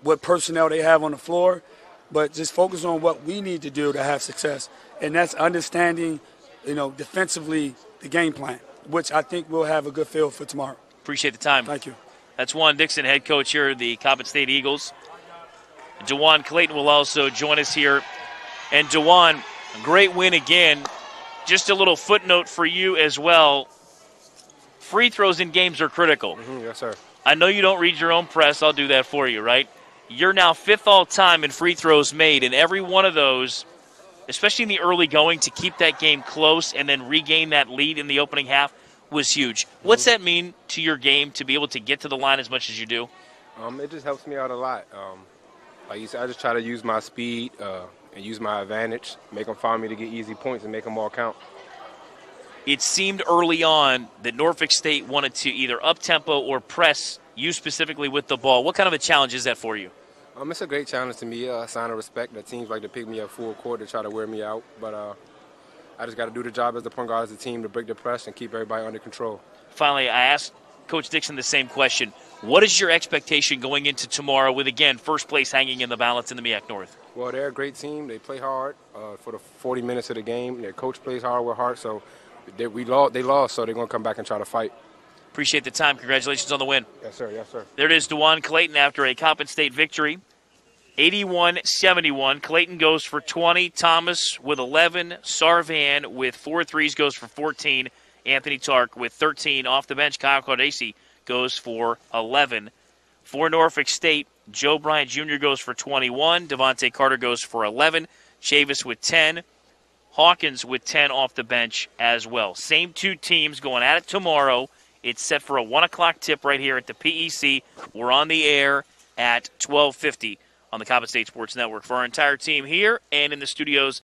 what personnel they have on the floor, but just focus on what we need to do to have success. And that's understanding, defensively the game plan, which I think we'll have a good feel for tomorrow. Appreciate the time. Thank you. That's Juan Dixon, head coach here at the Coppin State Eagles. DeJuan Clayton will also join us here. And DeJuan, great win again. Just a little footnote for you as well. Free throws in games are critical. Yes, sir. I know you don't read your own press. I'll do that for you, right? You're now 5th all-time in free throws made, and every one of those especially in the early going, to keep that game close and then regain that lead in the opening half was huge. What's that mean to your game to be able to get to the line as much as you do? It just helps me out a lot. Like you said, I just try to use my speed and use my advantage, make them find me to get easy points and make them all count. It seemed early on that Norfolk State wanted to either up-tempo or press you specifically with the ball. What kind of a challenge is that for you? It's a great challenge to me, a sign of respect that teams like to pick me up full court to try to wear me out. But I just got to do the job as the point guard of the team to break the press and keep everybody under control. Finally, I asked Coach Dixon the same question. What is your expectation going into tomorrow with, again, first place hanging in the balance in the MEAC North? Well, they're a great team. They play hard for the 40 minutes of the game. Their coach plays hard with heart, so they lost, so they're going to come back and try to fight. Appreciate the time. Congratulations on the win. Yes, sir. Yes, sir. There it is, DeJuan Clayton after a Coppin State victory. 81-71. Clayton goes for 20. Thomas with 11. Sarvan with 4 threes goes for 14. Anthony Tark with 13. Off the bench, Kyle Cardesi goes for 11. For Norfolk State, Joe Bryant Jr. goes for 21. Devontae Carter goes for 11. Chavis with 10. Hawkins with 10 off the bench as well. Same two teams going at it tomorrow. It's set for a 1 o'clock tip right here at the PEC. We're on the air at 12:50 on the Coppin State Sports Network. For our entire team here and in the studios